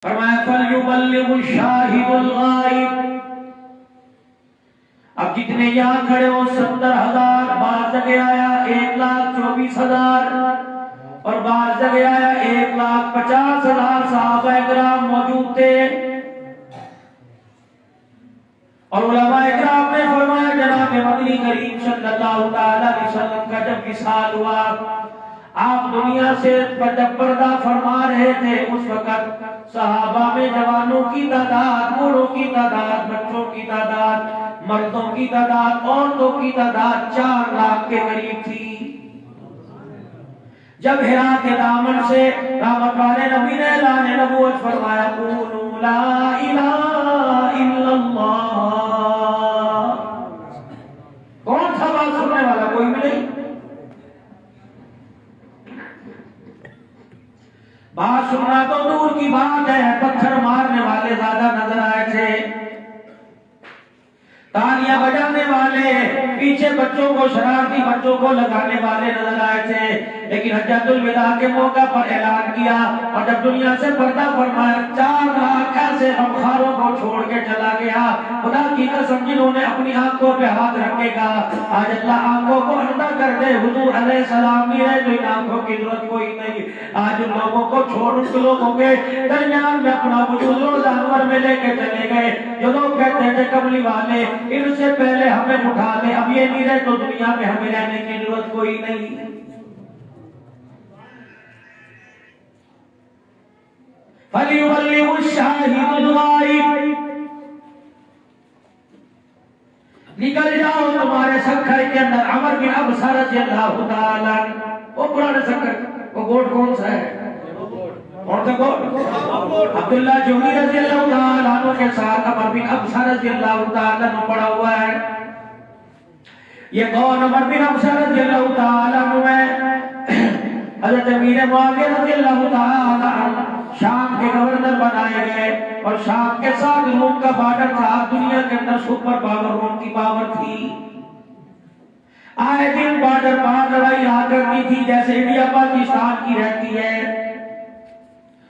فرمایا فَلْيُبَلِّغُ الشَّاهِدُ الْغَائِبُ. اب جتنے یہاں کھڑے ہو 70,000، بعض جگہ آیا 1,24,000 اور بعض جگہ آیا 1,50,000 صحابہ اکرام موجود تھے. اور علماء اکرام نے فرمایا جناب مدنی کریم صلی اللہ علیہ وسلم کا جب وصال ہوا، آپ دنیا سے جب پردہ فرما رہے تھے، اس وقت صحابہ میں جوانوں کی تعداد، بوڑھوں کی تعداد، بچوں کی تعداد، مردوں کی تعداد، عورتوں کی تعداد 4 لاکھ کے قریب تھی. جب ہرا کے دامن سے رحمت والے نبی نے اعلان نبوت فرمایا قولوا لا الہ الا اللہ. کون تھا بات سننے والا؟ کوئی بھی نہیں. بات سننا تو دور کی بات ہے، پتھر مارنے والے زیادہ نظر آئے تھے، تالیاں بجانے والے، پیچھے بچوں کو، شرارتی بچوں کو لگانے والے نظر آئے تھے. لیکن حجۃ الوداع کے موقع پر اعلان کیا اور جب دنیا سے پردہ فرمایا، 4 لاکھ ایسے غمخاروں کو چھوڑ کے چلا گیا. خدا کی قسم جنہوں نے اپنی آنکھوں پہ ہاتھ رکھے گا، آج اللہ آنکھوں کو اندھا کر دے. حضور علیہ السلام ہی ہے جو ان آنکھوں کی ضرورت کوئی نہیں. آج ان لوگوں کو چھوڑ ان لوگوں کے درمیان میں اپنا وجود اور جانور میں لے کے چلے گئے. جو لوگ کہتے تھے کملی والے ان سے پہلے ہمیں اٹھا لے، اب یہ نہیں رہے تو دنیا میں ہمیں رہنے کی ضرورت کوئی نہیں. فَلْيُبَلِّغُ الشَّاهِدُ الْغَائِبُ. نکل جاؤ تمہارے سکھر کے اندر. عمر بن ابسہ رضی اللہ تعالیٰ، وہ پرانے سکھر، وہ گوٹ کون سا ہے؟ کون سا گوٹ؟ عبداللہ جوہری رضی اللہ تعالیٰ عنہ کے ساتھ عمر بن ابسہ رضی اللہ تعالیٰ عنہ پڑا ہوا ہے. یہ کون عمر بن ابسہ رضی اللہ تعالیٰ عنہ ہے؟ حضرت امیر معاویہ رضی اللہ تعالیٰ عنہ شام کے گورنر بنائے گئے اور شام کے ساتھ روم کا بارڈر تھا. دنیا کے اندر سپر پاور روم کی پاور تھی. آئے دن بارڈر پار لڑائی رہا کرتی تھی جیسے انڈیا پاکستان کی رہتی ہے.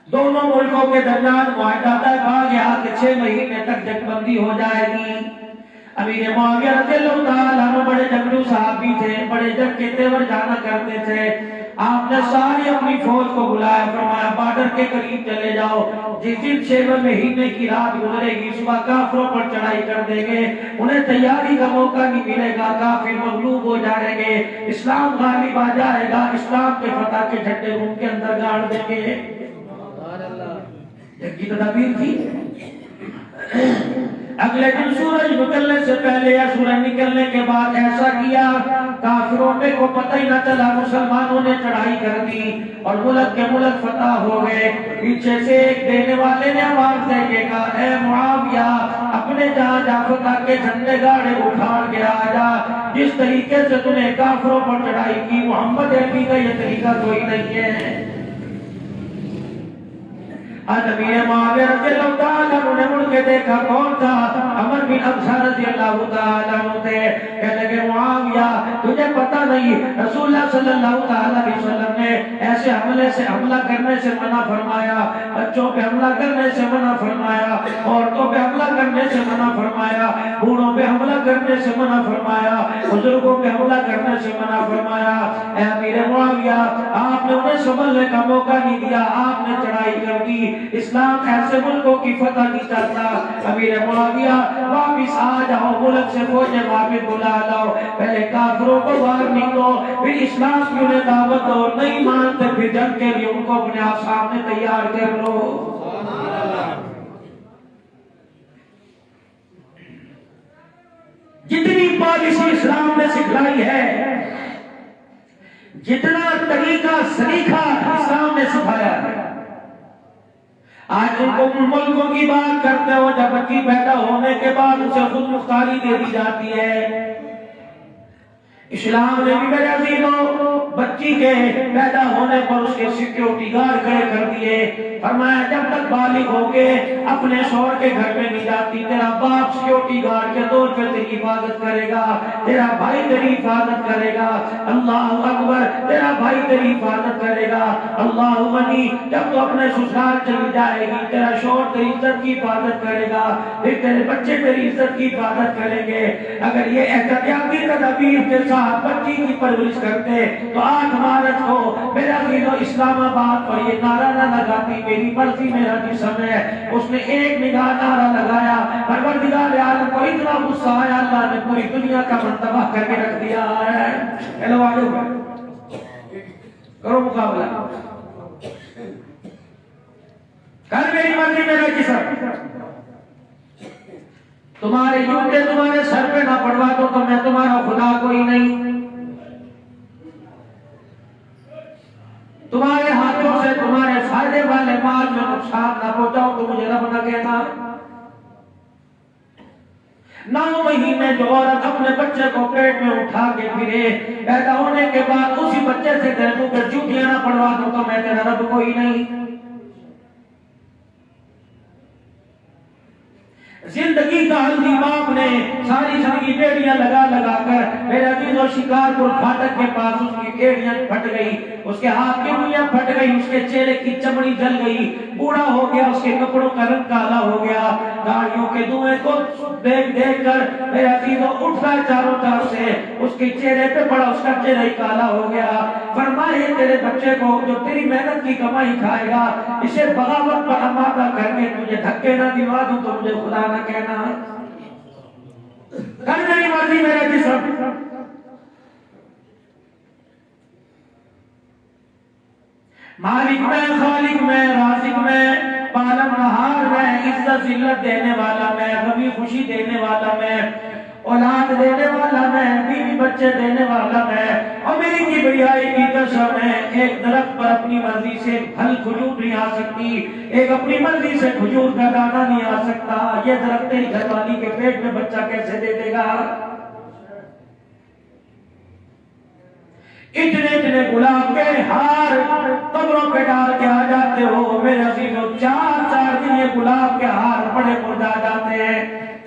دونوں ملکوں کے درمیان معاہدہ طے کہا گیا کہ 6 مہینے تک جنگ بندی ہو جائے گی. امیر معاویہ رضی اللہ تعالیٰ عنہ بڑے جنگجو صحابی تھے، بڑے جنگ کے تیور جانا کرتے تھے. آپ نے ساری اپنی فوج کو بلایا، فرمایا بارڈر کے قریب چلے جاؤ. جس دن 6 مہینے کی رات گزرے گی صبح کافروں پر چڑھائی کر دیں گے، انہیں تیاری کا موقع نہیں ملے گا، کافر مغلوب ہو جائیں گے، اسلام غالب آ جائے گا، اسلام کے فتح کے جھنڈے ان کے اندر گاڑ دیں گے. ایک کی تدابیر تھی. اگلے دن سورج نکلنے سے پہلے یا سورج نکلنے کے بعد ایسا کیا کافروں میں کو پتہ ہی نہ چلا. مسلمانوں نے چڑھائی کر دی اور ملک کے ملک فتح ہو گئے. پیچھے سے ایک دینے والے نے آواز دے کے کہا اے معاویہ اپنے جہاں جا فتح کے جھنڈے گاڑے اٹھا کے آ جا. جس طریقے سے تم نے کافروں پر چڑھائی کی محمد عربی کا یہ طریقہ کوئی نہیں ہے. امیر معاویہ رضی اللہ تعالیٰ عنہ نے مڑ کے دیکھا کون تھا؟ عمر بن ابسہ رضی اللہ تعالیٰ عنہ تھے. کہنے لگے معاویہ تجھے پتہ نہیں رسول اللہ صلی اللہ تعالیٰ علیہ وسلم نے ایسے حملہ کرنے سے منع فرمایا، بچوں پہ حملہ کرنے سے منع فرمایا، عورتوں پہ حملہ کرنے سے منع فرمایا، بوڑھوں پہ حملہ کرنے سے منع فرمایا، بزرگوں پہ حملہ کرنے سے منع فرمایا. اے امیر معاویہ آپ نے انہیں سنبھلنے کا موقع نہیں دیا، آپ نے چڑھائی کر دی. اسلام ایسے ملکوں کی فتح نہیں چاہتا. امیر معاویہ واپس آ جاؤ، ملک سے فوجیں واپس بلا لاؤ، پہلے کافروں کو باہر نکلو، پھر اسلام کی انہیں دعوت دو. نہیں مانتے پھر جنگ کے لیے ان کو اپنے آپ سامنے تیار کر لو. جتنی پالیسی اسلام نے سکھلائی ہے، جتنا طریقہ سلیقہ اسلام نے سکھایا ہے، آج ان کو ملکوں کی بات کرتے ہو جب بچی پیدا ہونے کے بعد اسے خود مختاری دے دی جاتی ہے. اسلام نے بھی میرے عزیزوں بچی کے پیدا ہونے پر اس کے سیکیورٹی گارڈ کھڑے کر دیے. فرمایا جب تک بالغ ہو کے اپنے شوہر کے گھر میں نہیں جاتی تیرا باپ سیکیورٹی گارڈ کے طور پہ تیری حفاظت کرے گا, تیرا بھائی تیری حفاظت کرے گا. اللہ اکبر, تیرا بھائی تیری حفاظت کرے گا. اللہ منی, جب تو اپنے سسرال چلی جائے گی تیرا شوہر تیری عزت کی حفاظت کرے گا, پھر تیرے بچے تیری عزت کی حفاظت کریں گے. اگر یہ احتیاطی تدابیر کے ساتھ بچی کی پرورش کرتے تو 8 مارچ کو میرا دینو اسلام آباد پر یہ نعرہ نہ لگاتی میری مرضی میرا جسم ہے. اس نے ایک نگاہ نعرہ لگایا, پروردگار عالم کو اتنا غصہ آیا, اللہ نے پوری دنیا کا منتبہ کر کے رکھ دیا ہے. ہیلو آجو کرو مقابلہ, کر میری مرضی میرا جسم. تمہارے جوتے تمہارے سر پہ نہ پڑوا دو تو میں تمہارا خدا کوئی نہیں. تمہارے ہاتھوں سے تمہارے فائدے والے مال میں نقصان نہ پہنچاؤ تو مجھے رب نہ کہنا. 9 مہینے جو عورت اپنے بچے کو پیٹ میں اٹھا کے پھرے, پیدا ہونے کے بعد اسی بچے سے تیرے منہ پہ جوتیاں نہ پڑوا دو تو میں تیرا رب کوئی نہیں. زندگی کا ہلدی باپ نے ساری زندگی بیڑیاں لگا لگا کر میرے عزیزوں شکارپور پھاٹک کے پاس اس کی بیڑیاں پھٹ گئی, اس کے ہاتھ کی انگلیاں پھٹ گئی, اس کے چہرے کی چمڑی جل گئی, بوڑھا ہو گیا, اس کے کپڑوں کا رنگ کالا ہو گیا. گاڑیوں کے دھوئیں کو دیکھ دیکھ کر میرے عزیزوں اٹھ رہا چاروں طرف سے, اس کے چہرے پہ پڑا, اس کا چہرہ ہی کالا ہو گیا. فرمائے تیرے بچے کو جو تیری محنت کی کمائی کھائے گا اسے بغاوت پر آمادہ کر کے تجھے دھکے نہ دلوا دوں تو مجھے خدا نہ کہنا. کر میری مرضی میرا جسم. مالک میں, خالق میں, رازق میں, پالن ہار میں, عزت ذلت دینے والا میں, غمی خوشی دینے والا میں, اولاد دینے والا میں, بیوی بچے دینے والا میں, اور میری کبریائی کی قسم ہے ایک درخت پر اپنی مرضی سے پھل کھجور نہیں آ سکتی, ایک اپنی مرضی سے کھجور کا دانہ نہیں آ سکتا. یہ درخت تیری گھر والی کے پیٹ میں بچہ کیسے دے دے گا؟ اتنے اتنے گلاب کے ہار قبروں پہ ڈال کے آ جاتے ہو میرے عزیزوں, 4 دن یہ گلاب کے ہار بڑے مرجھا جاتے ہیں.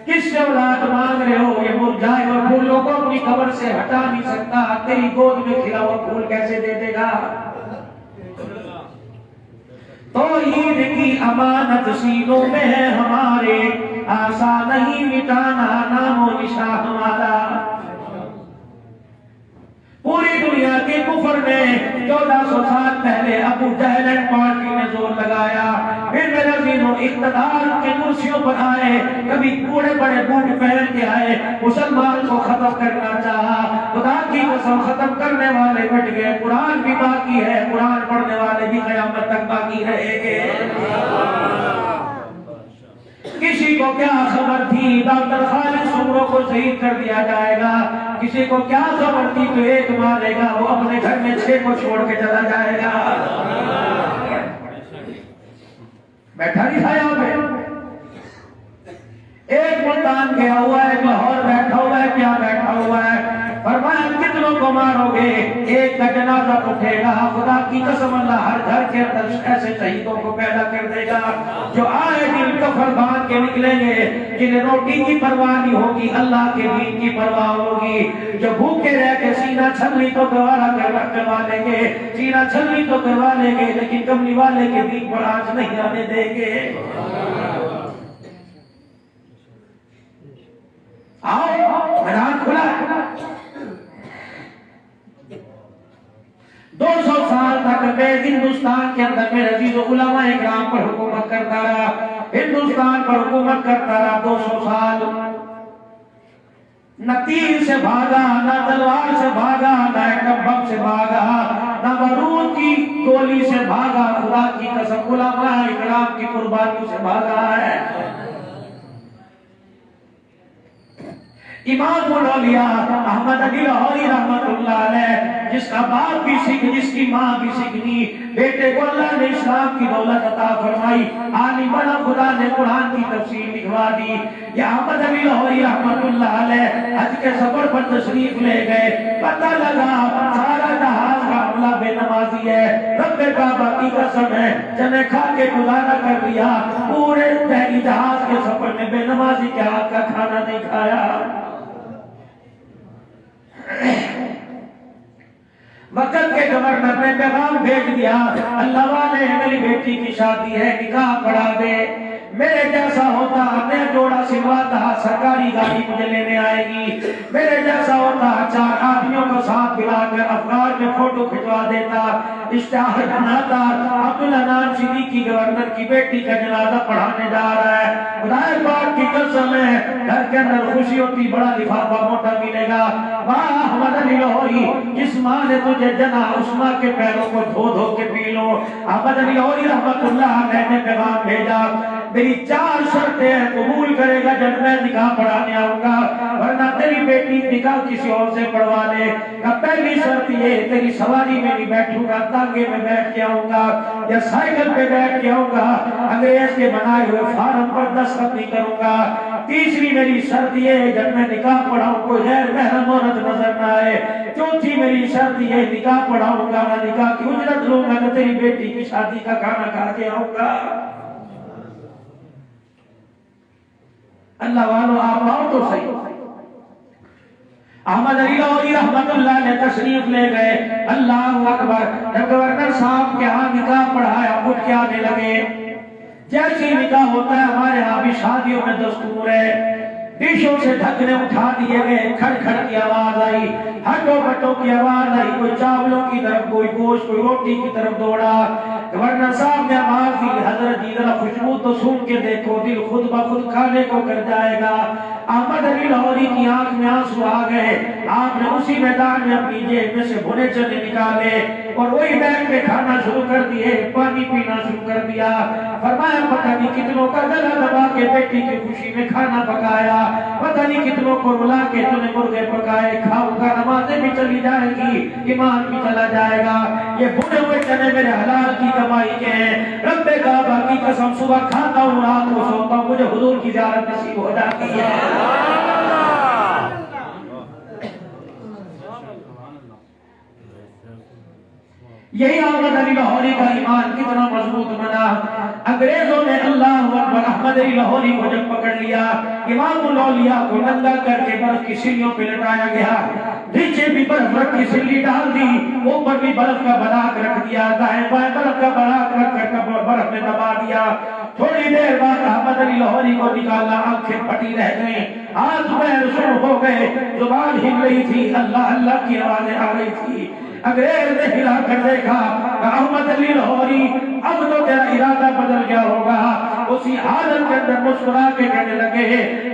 کس سے اولاد مانگ رہے ہو؟ یہ مرجھائے ہوئے پھولوں کو اپنی قبر سے ہٹا نہیں سکتا, تیری گود میں کھلا ہوا پھول کیسے دے دے گا؟ توحید کی امانت سینوں میں ہے ہمارے, آسان نہیں مٹانا نام و نشاں ہمارا. پوری دنیا کے کفر میں 1400 سال پہلے ابو جہل پارٹی نے زور لگایا, پھر میرے عزیزوں اقتدار کے کرسیوں پر آئے, کبھی بوڑھے بڑے بوٹ پہن کے آئے, مسلمان کو ختم کرنا چاہا. خدا کی قسم ختم کرنے والے بٹ گئے, قرآن بھی باقی ہے, قرآن پڑھنے والے بھی قیامت تک باقی رہیں گے. کسی کو کیا خبر تھی ڈاکٹر خالد سمرو کو شہید کر دیا جائے گا, کسی کو کیا خبر تھی تو ایک مارے گا وہ اپنے گھر میں 6 کو چھوڑ کے چلا جائے گا. بیٹھا نہیں تھا یہاں پہ, ایک ملتان گیا ہوا ہے, لاہور بیٹھا ہوا ہے, کیا بیٹھا ہوا ہے, فرمایا کتنوں کو مارو گے, ایک کا جنازہ اٹھے گا. خدا کی قسم اللہ ہر گھر کے اندر ایسے شہیدوں کو پیدا کر دے گا جو آئے دن کفن باندھ کے نکلیں گے, جنہیں روٹی کی پرواہ نہیں ہوگی, اللہ کے دین کی پرواہ ہوگی, جو بھوکے رہ کے سینہ چھلنی تو گوارا کروا لیں گے, سینہ چھلنی تو کروا لیں گے, لیکن کملی والے کے دین پر آنچ نہیں آنے دیں گے. آؤ میدان کھلا ہے. 200 سال تک میں ہندوستان کے اندر میرے عزیز علماء اکرام پر حکومت کرتا رہا, ہندوستان پر حکومت کرتا رہا 200 سال. نہ تیر سے بھاگا, نہ تلوار سے بھاگا, نہ ایٹم بم سے بھاگا, نہ بارود کی گولی سے بھاگا. خدا کی قسم علماء اکرام کی قربانی سے بھاگا ہے. امام الاولیاء احمد علی لاہوری رحمت اللہ علیہ, جس کا باپ بھی سکھ, جس کی ماں بھی سکھنی, بیٹے کو اللہ نے اسلام کی دولت عطا فرمائی, عالم بنا, خدا نے قرآن کی تفسیر لکھوا دی. یہ احمد علی لاہوری رحمت اللہ علیہ حج کے سفر پر تشریف لے گئے, پتہ لگا سارا جہاز کا حاملہ بے نمازی ہے، رب کعبہ کی قسم ہے جنہیں کھا کے گزارا کر دیا، پورے بحری جہاز کے سفر میں بے نمازی کے ہاتھ کا کھانا نہیں کھایا۔ وقت کے گورنر نے پیغام بھیج دیا، اللہ والے میری بیٹی کی شادی ہے، نکاح پڑھا دے۔ میرے جیسا ہوتا میں جوڑا سلواتا، سرکاری گاڑی مجھے لینے آئے گی، میرے جیسا ہوتا 4 آدمیوں کو ساتھ ملا کر افغان میں فوٹو کھچوا دیتا، اشتہار بناتا عبداللہ نام صدیقی گورنر کی بیٹی کا جنازہ پڑھانے جا رہا ہے۔ خدا پاک کی قسم ہے گھر کے اندر خوشی ہوتی، بڑا لفافہ موٹا ملے گا، واہ احمد علی لاہوری جس ماں نے تجھے جنا اس ماں کے پیروں کو دھو دھو کے پی لو۔ احمد علی لاہوری رحمت اللہ علیہ نے پیغام بھیجا، میری 4 شرطیں قبول کرے گا جب میں نکاح پڑھانے آؤں گا، ورنہ تیری بیٹی نکاح کسی اور سے پڑھوا لے۔ پہلی شرط یہ، تیری سواری میں نہیں بیٹھوں گا، تانگے میں بیٹھ کے آؤں گا یا سائیکل پہ بیٹھ کے آؤں گا، انگریز کے بنائے ہوئے فارم پر دستخط نہیں کروں گا۔ تیسری میری شرط یہ، جب میں نکاح پڑھاؤں کوئی غیر محرم عورت نظر نہ آئے۔ چوتھی میری شرط یہ، نکاح پڑھاؤں گا نہ نکاح کی اجرت لوں گا، نہ تیری بیٹی کی شادی کا کھانا کھا کے آؤں گا۔ اللہ والو آپ آؤ تو صحیح۔ احمد علی لاہوری رحمت اللہ نے تشریف لے گئے، اللہ اکبر۔ جب گورنر صاحب کے ہاں نکاح پڑھایا، اٹھ کے آنے لگے۔ جیسی نکاح ہوتا ہے ہمارے ہاں بھی شادیوں میں دستور ہے، ڈشوں سے ڈھکنے اٹھا دیے گئے، کھڑ کھڑ کی آواز آئی، ہٹو بٹو کی آواز آئی، کوئی چاولوں کی طرف، کوئی گوشت، کوئی روٹی کی طرف دوڑا۔ گورنر صاحب نے آواز دی، حضرت جی ذرا خوشبو تو سون کے دیکھو، دل خود بخود کھانے کو کر جائے گا۔ احمد علی لاہوری کی آنکھ میں آنسو آ گئے، آپ نے اسی میدان میں اپنی جیب میں سے بھنے چنے نکالے اور وہی بیٹھ کے کھانا شروع کر دیے، پانی پینا شروع کر دیا۔ فرمایا پتہ نہیں کتنوں کا گلا دبا کے بیٹی کی خوشی میں کھانا پکایا، پتہ نہیں کتنوں کو رلا کے تو نے مرغے پکائے، کھاؤں گا نمازیں بھی چلی جائے گی، ایمان بھی چلا جائے گا۔ یہ بھنے ہوئے چنے میرے حلال کی کمائی کے ہیں، رب کعبہ کی قسم صبح کھاتا ہوں رات کو سوتا ہوں، مجھے حضور کی زیارت نصیب ہو جاتی ہے۔ یہی احمد علی لاہوری کا ایمان کتنا مضبوط بنا۔ انگریزوں نے اللہ اکبر احمد علی لاہوری کو جب پکڑ لیا، امام الاولیاء کو ننگا کر کے برف کی سلیوں پہ لٹایا گیا، نیچے بھی برف رکھ کی سلی ڈال دی، اوپر بھی برف کا براق رکھ دیا، دائیں بائیں برف کا براق رکھ کر برف میں دبا دیا۔ تھوڑی دیر بعد احمد علی لاہوری کو نکالا، آنکھیں پھٹی رہ گئیں، ہاتھ پیر سن ہو گئے، زبان ہل رہی تھی، اللہ اللہ کی آوازیں آ رہی تھی۔ انگریز نے ہلا کر دیکھا، احمد علی لاہوری اب تو تیرا ارادہ بدل گیا ہوگا۔ اسی حالت کے اندر مسکرا کے کہنے لگے،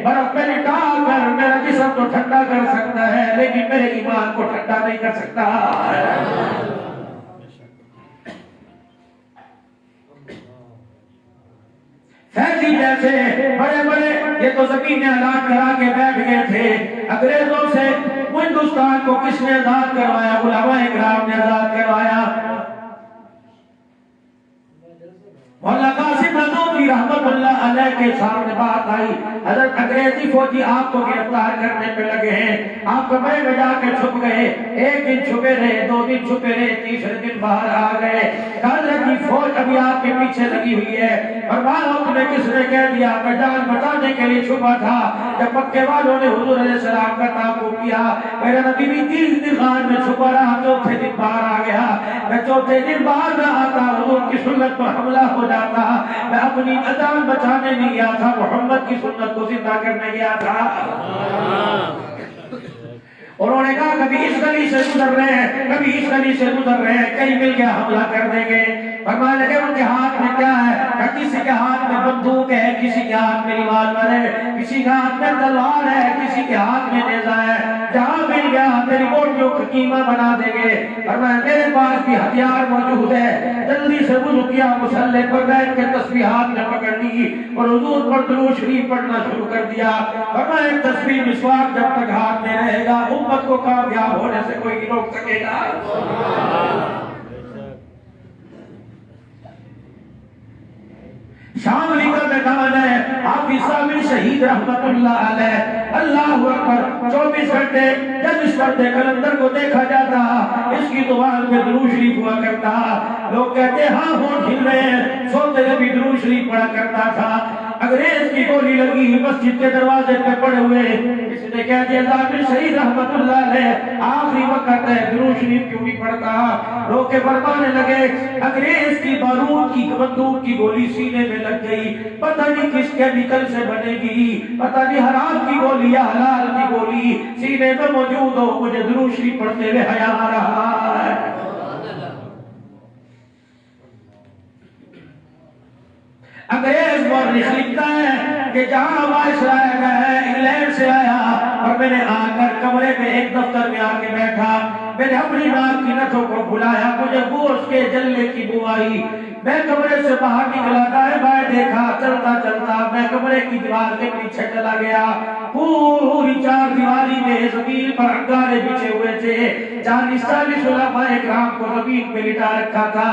برف میں لٹا کر میرا جسم تو ٹھنڈا کر سکتا ہے لیکن میرے ایمان کو ٹھنڈا نہیں کر سکتا۔ فیضی جیسے بڑے بڑے یہ تو زمین اعلان کرا کے بیٹھ گئے تھے، انگریزوں سے ہندوستان کو کس نے آزاد کروایا؟ علماء کرام نے آزاد کروایا۔ مولانا قاسم نانوتوی رحمت اللہ علیہ کے سامنے بات آئی، حضرت انگریزی فوجی آپ کو گرفتار کرنے پہ لگے ہیں، آپ کمرے میں جا کے چھپ گئے، 1 دن چھپے رہے، 2 دن چھپے رہے، تیسرے دن باہر آ گئے، حضرت کی فوج ابھی آپ کے پیچھے لگی ہوئی ہے، اور معلوم تمہیں کس نے کہہ دیا؟ میں جان بچانے کے لیے چھپا تھا۔ جب مکے والوں نے حضور علیہ السلام کا تعاقب کیا، میرا نبی بھی 30 دن غار میں چھپا رہا، 4تھے دن باہر آ گیا، میں 4تھے دن باہر نہ آتا، حضور کی سنت پر حملہ ہو جاتا، میں اپنی جان بچانے نہیں گیا تھا، محمد کی سنت کو زندہ کرنے گیا تھا۔ انہوں نے کہا کبھی اس گلی سے گزر رہے ہیں، کبھی اس گلی سے گزر رہے ہیں، کہیں مل گیا حملہ کر دیں گے۔ فرمانے لگے ان کے ہاتھ میں کیا ہے؟ کسی کے ہاتھ میں بندوق ہے، کسی کے ہاتھ میں ریوالور ہے، کسی کے ہاتھ میں تلوار ہے، کسی کے ہاتھ میں نیزہ ہے، جہاں مل گیا تیری بوٹیوں کو قیمہ بنا دیں گے۔ فرمایا میرے پاس بھی ہتھیار موجود ہے، جلدی سے وضو کیا، مصلی پر بیٹھ کے تسبیح ہاتھ میں پکڑ لی اور حضور پر درود شریف پڑھنا شروع کر دیا۔ فرمایا تسبیح مسواک جب تک ہاتھ میں رہے گا امت کو کامیاب ہونے سے کوئی نہیں روک سکے گا۔ شاملی کا میدان ہے، حافظ صابر شہید رحمت اللہ علیہ، اللہ اکبر، 24 گھنٹے جب اس پردے کلندر کو دیکھا جاتا اس کی زبان پہ درود شریف ہوا کرتا، لوگ کہتے ہاں ہونٹ ہل رہے ہیں، سوتے ہوئے بھی درود شریف پڑھا کرتا تھا۔ انگریز کی گولی لگی مسجد کے دروازے پہ پڑے ہوئے، کسی نے کہہ دیا صابر شہید رحمت اللہ علیہ آخری وقت ہے، درود شریف کیوں نہیں پڑھتا؟ لوگ کے فرمانے لگے انگریز کی بارود کی بندوق کی گولی سینے میں لگ گئی، پتہ نہیں کس کیمیکل سے بنے گی، پتہ نہیں حرام کی گولی یا حلال کی گولی سینے میں موجود ہو، مجھے درود شریف پڑھتے ہوئے حیا آ رہا ہے۔ انگریز مورخ لکھتا ہے کہ جہاں وائسرائے ہے انگلینڈ سے آیا اور میں نے آ کر کمرے میں ایک دفتر میں آ کے بیٹھا، میں نے اپنی ناک کی نتھوں کو بلایا، مجھے گوشت کے جلنے کی بو آئی، میں کمرے سے باہر نکلا، دائیں بائیں دیکھا، چلتا چلتا میں کمرے کی دیوار کے پیچھے چلا گیا، پوری چار دیواری میں زمین پر انگارے بچھے ہوئے تھے، 40 علماء اکرام کو زمین پہ لٹا رکھا تھا،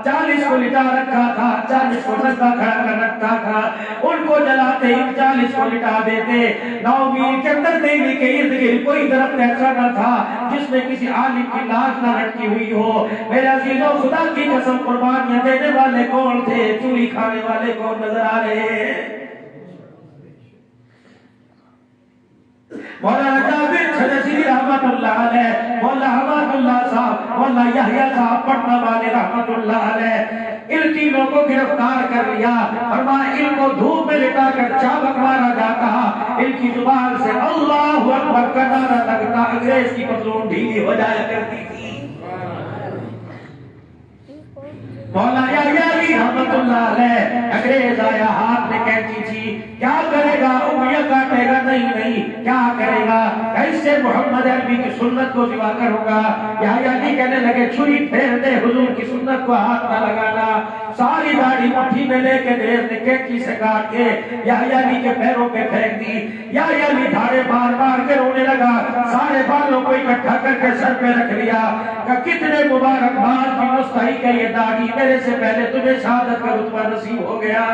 40 کو لٹا رکھا تھا، 40 کو ننگا کھڑا کر رکھا تھا، ان کو جلاتے ہی 40 کو لٹا دیتے۔ 9 میل کے اندر دہلی کے ارد گرد کوئی درخت ایسا نہ تھا جس میں کسی عالم کی لاش نہ لٹکی ہوئی ہو۔ میرے عزیزوں خدا کی قسم قربانیاں دینے والے کون تھے، چوری کھانے والے کون نظر آ رہے ہیں؟ مولانا جابر چھجسی رحمت اللہ علیہ، مولانا حماد اللہ صاحب، مولانا یحییٰ صاحب پٹنہ والے رحمت اللہ علیہ، ان تینوں کو گرفتار کر لیا، فرمایا ان کو دھوپ میں لٹا کر چابک مارا جاتا، ان کی زبان سے اللہ اکبر کا نعرہ لگتا، انگریز کی پتلون ڈھیلی ہو جایا کرتی تھی۔ مولانا یحییٰ رحمت اللہ علیہ، انگریز آیا ہاتھ میں کینچی تھی، کیا کرے گا؟ انگلیاں کاٹے گا؟ نہیں، کیا کرے گا؟ کیسے محمد عربی کی سنت کو ذبح کروں گا؟ یحییٰ کہنے لگے چھری پھیر دے، حضور کی سنت کو ہاتھ نہ لگانا۔ ساری داڑھی مٹھی میں لے کے انگریز نے کینچی سے کاٹ کے یحییٰ کے پیروں پہ پھینک دی، یحییٰ دھاڑے مار مار کے رونے لگا، سارے بالوں کو اکٹھا کر کے سر پہ رکھ لیا کہ کتنے مبارک باد کی مستحق ہے یہ داڑھی، میرے سے پہلے تمہیں شہادت کا رتبہ نصیب ہو گیا۔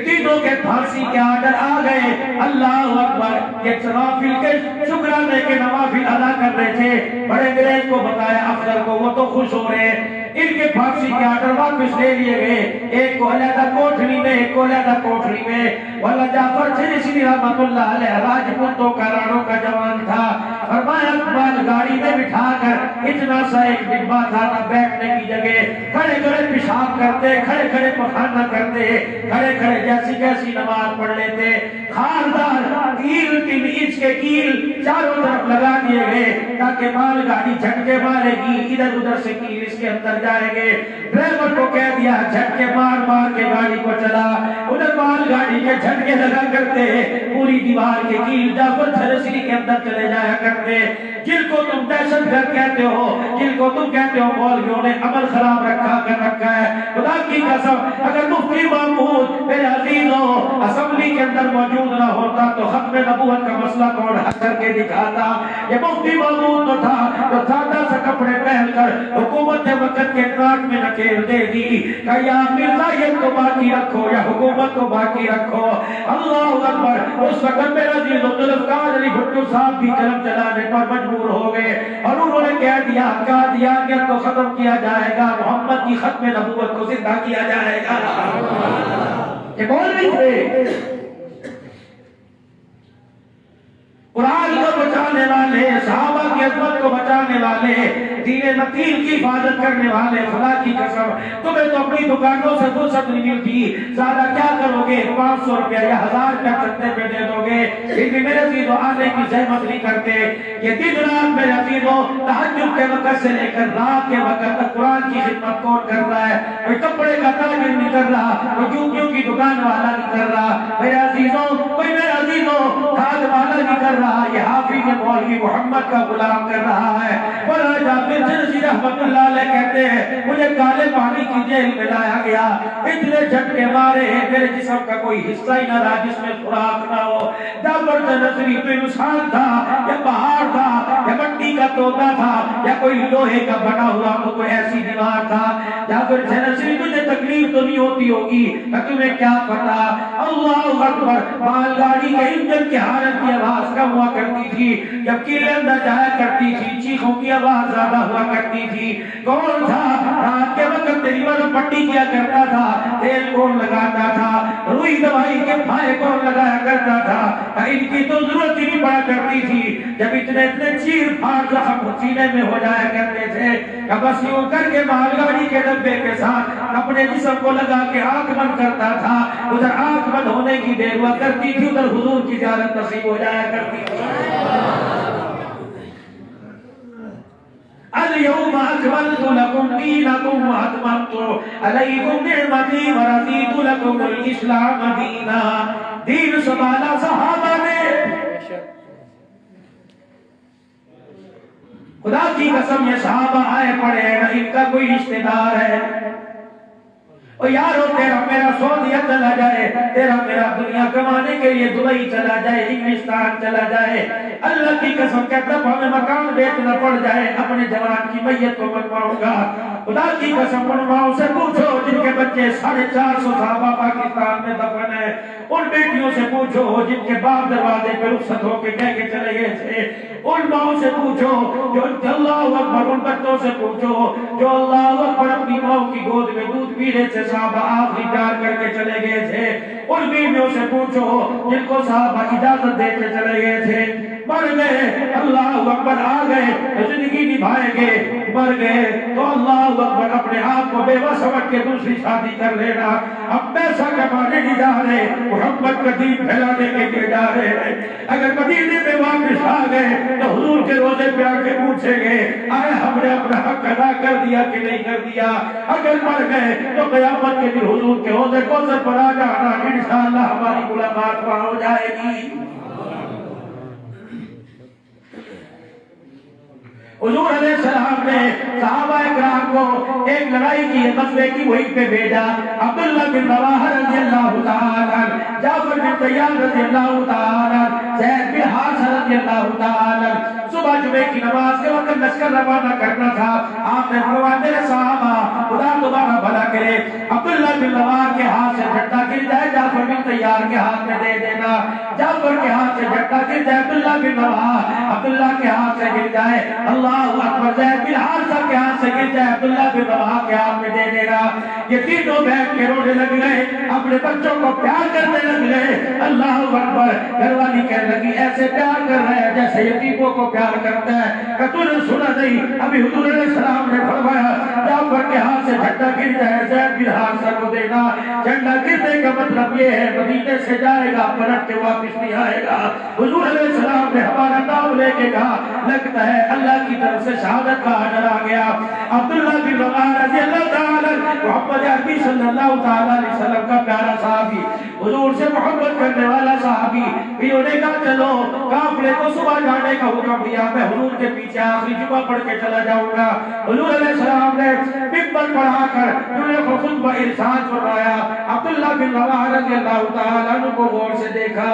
تینوں کے پھانسی کے آرڈر آ گئے، اللہ اکبر، یہ نوافل کے شکرانے کے نوافل ادا کر رہے تھے، بڑے انگریز کو بتایا افسر کو، وہ تو خوش ہو رہے ہیں، ان کے پھانسی کے آرڈر واپس لے لیے گئے، ایک کو علیحدہ کوٹھری میں، ایک کو علیحدہ کوٹھری میں۔ مولانا جعفر چھجسی رحمت اللہ علیہ راجپوتوں کا راڑوں کا جوان تھا، فرمایا اقبال گاڑی میں بٹھا کر اتنا سا ایک ڈبہ تھا نہ بیٹھنے کی جگہ، کھڑے کھڑے پیشاب کرتے، کھڑے کھڑے پخانہ کرتے، کھڑے کھڑے جیسی کیسی نماز پڑھ لیتے، خاردار 3 انچ کے کیل چاروں طرف لگا دیے گئے تاکہ مال گاڑی جھٹکے مارے گی، ادھر ادھر سے کیل اس کے اندر جائیں گے۔ ڈرائیور کو کہہ دیا جھٹکے مار مار کے گاڑی کو چلا، ادھر مال گاڑی کے جھٹکے لگا کرتے، پوری دیوار کے کیل جعفر چھجسی کے اندر چلے جایا کرتے۔ جن کو تم دہشت گرد کہتے ہو، جن کو تم کہتے ہو مولویوں نے عمل خراب رکھا ہے، خدا کی قسم اگر مفتی محمود میرے عزیزوں اسمبلی کے اندر موجود نہ ہوتا تو ختم نبوت کا مسئلہ کون حل کر کے دکھاتا؟ یہ مفتی محمود تو تھا تو سادہ سے کپڑے پہن کر حکومت وقت کے ناک میں نکیل دے دی کہ یا مرزائیت کو باقی رکھو یا حکومت کو باقی رکھو۔ اللہ اکبر، اس وقت میرے عزیزوں ذوالفقار علی بھٹو صاحب بھی قلم چلانے پر مجبور ہو گئے اور انہوں نے کہہ دیا قادیانیت کو ختم کیا جائے گا، محمد کی ختم نبوت کو زندہ کیا جائے گا۔ یہ مولوی تھے، قرآن کو بچانے والے، صحابہ کی عظمت کو بچانے والے، دین متین کی حفاظت کرنے والے، خدا کی قسم تمہیں تو اپنی دکانوں سے فرصت نہیں ملتی، زیادہ کیا کرو گے؟ 500 روپیہ یا 1000 روپیہ چندے پہ دے دو گے، پھر بھی میرے عزیزوں آنے کی زحمت نہیں کرتے۔ یہ دن رات میرے عزیزوں تہجد کے وقت سے لے کر رات کے وقت تک قرآن کی خدمت کون کر رہا ہے؟ کوئی کپڑے کا تاجر نہیں کر رہا، کوئی جوتیوں کی دکان والا نہیں کر رہا، میرے عزیزوں کوئی میرے عزیزوں کھاد والا نہیں کر رہا، یہ حافظ مولوی محمد کا غلام کر رہا ہے۔ مولانا جعفر چھجسی رحمت اللہ علیہ کہتے ہیں مجھے کالے پانی کی جیل میں لایا گیا، گیا، اتنے جھٹکے مارے میرے جسم کا کوئی حصہ ہی نہ رہا جس میں سوراخ نہ ہو۔ جعفر نصری کوئی انسان تھا یا پہاڑ تھا یا مٹی کا توتا تھا یا کوئی لوہے کا بنا ہوا کوئی ایسی دیوار تھا؟ جعفر نصری تجھے تکلیف تو نہیں ہوتی ہوگی، تمہیں کیا پتا؟ اللہ اکبر، مال گاڑی کے انجن کی حالت کی آواز کم ہوا کرتی تھی، جب قلعے اندر جایا کرتی تھی چیخوں کی آواز زیادہ ہوا کرتی تھی۔ کون تھا رات کے وقت تیری مرم پٹی کیا کرتا تھا؟ تیل کون لگاتا تھا؟ روئی دوائی کے پھائے کون لگایا کرتا تھا؟ ان کی تو ضرورت ہی نہیں پڑا کرتی تھی، جب اتنے چیر پھاڑ زخم سینے میں ہو جایا کرتے تھے، بس یوں کر کے مال گاڑی کے ڈبے کے ساتھ اپنے جسم کو لگا کے آنکھ بند کرتا تھا، ادھر آنکھ بند ہونے کی دیر ہوا کرتی تھی، ادھر حضور کی زیارت نصیب ہو جایا کرتی تھی۔ اليوم اکملت لکم دینکم واتممت علیکم نعمتی ورضیت لکم الاسلام دینا۔ دین سنبھالا صحابہ نے، خدا کی قسم یہ صحابہ آئے پڑے ہیں، ان کا کوئی رشتہ دار ہے؟ او یارو تیرا میرا سعودیہ چلا جائے، تیرا میرا دنیا کمانے کے لیے دبئی چلا جائے، انگلستان چلا جائے، اللہ کی قسم کہتا ہوں ہمیں مکان بیچنا پڑ جائے، اپنے جوان کی میت کو بنواؤں گا۔ خدا کی قسم بنواؤں سے پوچھو جن کے بچے 450 صحابہ پاکستان میں دفن ہیں، ان بیٹیوں سے پوچھو جن کے باپ دروازے پہ رخصت ہو کے کہہ کے چلے گئے تھے، ان ماؤں سے پوچھو جو اللہ اکبر، ان بچوں سے پوچھو جو اللہ اکبر اپنی ماؤں کی گود میں دودھ پی رہے تھے، صحابہ آخری پیار کر کے چلے گئے تھے، ان بیویوں سے پوچھو جن کو صحابہ اجازت دے کے چلے گئے تھے، مر گئے اللہ اکبر، آ گئے زندگی نبھائیں گے، مر گئے تو اللہ اکبر اپنے آپ کو بیوہ سمجھ کے دوسری شادی کر لینا، اب پیسہ کمانے نہیں جا رہے، محمد کا دین پھیلانے کے لیے جا رہے ہیں۔ اگر مدینے میں واپس آ گئے تو حضور کے روزے پہ آ کے پوچھیں گے آئے ہم نے اپنا حق ادا کر دیا کہ نہیں کر دیا؟ اگر مر گئے تو قیامت کے دن حضور کے روزے کوثر پر آ جانا، انشاءاللہ ہماری ملاقات وہاں ہو جائے گی۔ حضور علیہ السلام نے صحابہ اکرام کو ایک لڑائی کی غزوے کی وہیں پہ بھیجا، عبداللہ بن رواحہ رضی اللہ تعالیٰ، جعفر بن طیار رضی اللہ تعالیٰ، زید بن حارثہ رضی اللہ تعالیٰ۔ صبح جمعے کی نماز کے وقت لشکر روانہ کرنا تھا، آپ نے فرمایا میرے صحابہ خدا تمہارا بھلا کرے، عبداللہ بن رواحہ کے ہاتھ سے جھٹا گر جائے جعفر بن طیار کے ہاتھ میں دے دینا، جعفر کے ہاتھ سے جھٹا گر جائے عبداللہ بن رواحہ، عبداللہ کے ہاتھ سے گر جائے اللہ اکبر، زید بن حارثہ کے ہاتھ سے گر جائے عبداللہ بن رواحہ کے ہاتھ میں دے دینا۔ یہ تینوں بیٹھ کے رونے لگ گئے، اپنے بچوں کو پیار کرنے لگ گئے، اللہ اکبر۔ گھر والی کہنے لگی ایسے پیار کر رہے ہیں جیسے یتیموں کو پیار کرتا ہے، کہ تو نے سنا نہیں ابھی حضور علیہ السلام نے فرمایا جعفر کے ہاتھ سے جھنڈا گر جائے زید بن حارثہ کو دینا۔ جھنڈا گرنے کا مطلب یہ ہے مدینے سے جائے گا پلٹ کے واپس نہیں آئے گا۔ حضور علیہ السلام نے ہمارا نام لے کے کہا لگتا ہے اللہ کی طرف سے شہادت کا آڈر آ گیا۔ عبداللہ بن رواحہ رضی اللہ تعالیٰ، محمد عربی صلی اللہ تعالیٰ علیہ وسلم کا پیارا صحابی، حضور سے محبت کرنے والا صحابی، انہوں نے کہا چلو قافلے کو صبح جانے کا حکم دیا، میں حضور کے پیچھے آخری جمعہ پڑھ کے چلا جاؤں گا۔ حضور علیہ السلام نے ممبر پڑھا کر انہوں کو خطبہ ارشاد فرمایا۔ عبداللہ بن رواحہ رضی اللہ تعالیٰ عنہ کو غور سے دیکھا،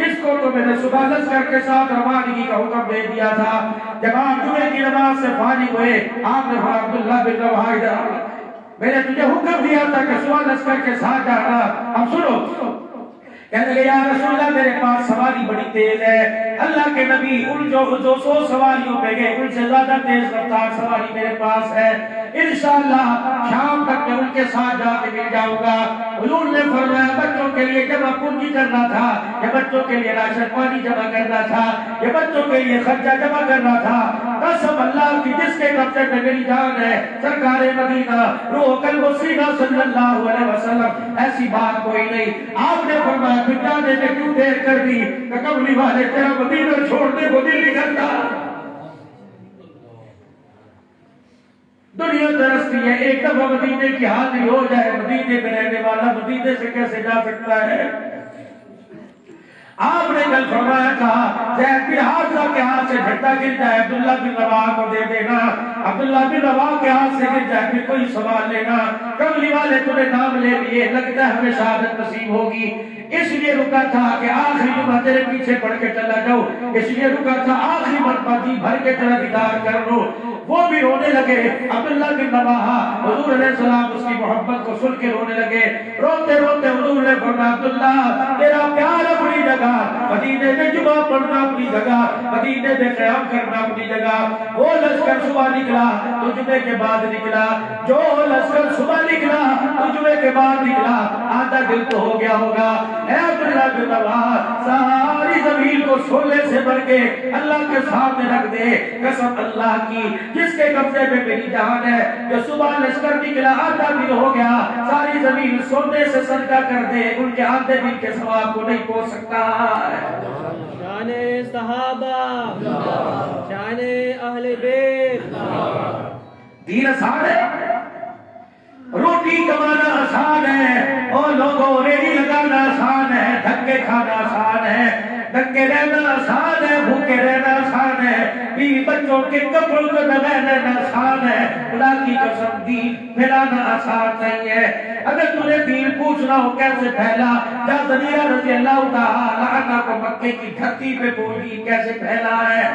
اس کو تو میں نے صبح لشکر کے ساتھ روانگی کا حکم دے دیا تھا، جب آپ جمعے کی نماز سے فارغ ہوئے آپ نے فرمایا عبداللہ بن رواحہ میں نے تجھے حکم دیا تھا کہ صبح لشکر کے ساتھ جانا، اب سنو۔ کہنے لگے یا رسول اللہ میرے پاس سواری بڑی تیز ہے، اللہ کے نبی ان جو 200 سواریوں پہ گئے ان سے زیادہ تیز رفتار سواری میرے پاس ہے، انشاءاللہ شام تک میں ان کے ساتھ جا کے مل جاؤں گا۔ حضور نے فرمایا بچوں کے لیے جمع پونجی کرنا تھا، یہ بچوں کے لیے راشن پانی جمع کرنا تھا، یہ بچوں کے لیے خرچہ جمع کرنا تھا۔ قسم اللہ کی جس کے قبضے میں میری جان ہے، سرکار مدینہ روح قلب و سینہ صلی اللہ علیہ وسلم، ایسی بات کوئی نہیں۔ آپ نے فرمایا بچانے میں کیوں دیر کر دی کہ کملی والے تیرا مدینہ چھوڑنے کو دل نہیں کرتا۔ دنیا درستی ہے، ایک دفعہ مدینے کی حاضری ہو جائے، مدینے میں رہنے والا مدینے سے کیسے جا سکتا ہے؟ آپ نے کل فرمایا تھا زید بن حارثہ کے ہاتھ سے جھنڈا گر جائے عبداللہ بن رواحہ کو دے دینا، عبداللہ بن رواحہ کے ہاتھ سے گر جائے پھر کوئی سوال لینا، کملی والے تمہیں نام لے لیے، لگتا ہے ہمیں شہادت نصیب ہوگی۔ اس لیے رکا تھا کہ آخری جمعہ تیرے پیچھے پڑھ کے چلا جاؤ، اس لیے رکا تھا آخری مرتبہ جی بھر کے تیرا دیدار کر لو۔ وہ بھی رونے لگے، عبداللہ بن رواحہ حضور علیہ السلام اس کی محبت کو سن کے رونے لگے، روتے روتے حضور نے فرمایا عبداللہ تیرا پیار اپنی جگہ، مدینے میں جمعہ پڑھنا اپنی جگہ، مدینے میں قیام کرنا اپنی جگہ۔ وہ لشکر صبح نکلا تو جمعے کے بعد نکلا، جو لشکر صبح نکلا تو جمعے کے بعد نکلا، آدھا دل تو ہو گیا ہوگا۔ اے عبداللہ بن رواحہ ساری زمین کو سولے سے بھر کے اللہ کے سامنے رکھ دے، قسم اللہ کی جس کے قبضے میں میری جان ہے، جو صبح لشکر نکلا آدھا دن ہو گیا، ساری زمین سونے سے صدقہ کر دے، ان کے آدھے دن کے ثواب کو نہیں پہنچ سکتا۔ شان صحابہ، شان اہل بیت۔ دین آسان ہے، روٹی کمانا آسان ہے، اور لوگوں ریڑھی لگانا آسان ہے، دھکے کھانا آسان ہے، دھکے رہنا آسان ہے، بھوکے رہنا آسان ہے، بیوی بچوں کے کپڑوں کو دبانا آسان ہے، خدا کی قسم دین پھیلانا آسان نہیں ہے۔ اگر تمہیں دین پوچھنا ہو کیسے پھیلا، جا زنیرہ رضی اللہ تعالی عنہ کو مکے کی دھرتی پہ پوچھی کیسے پھیلا ہے۔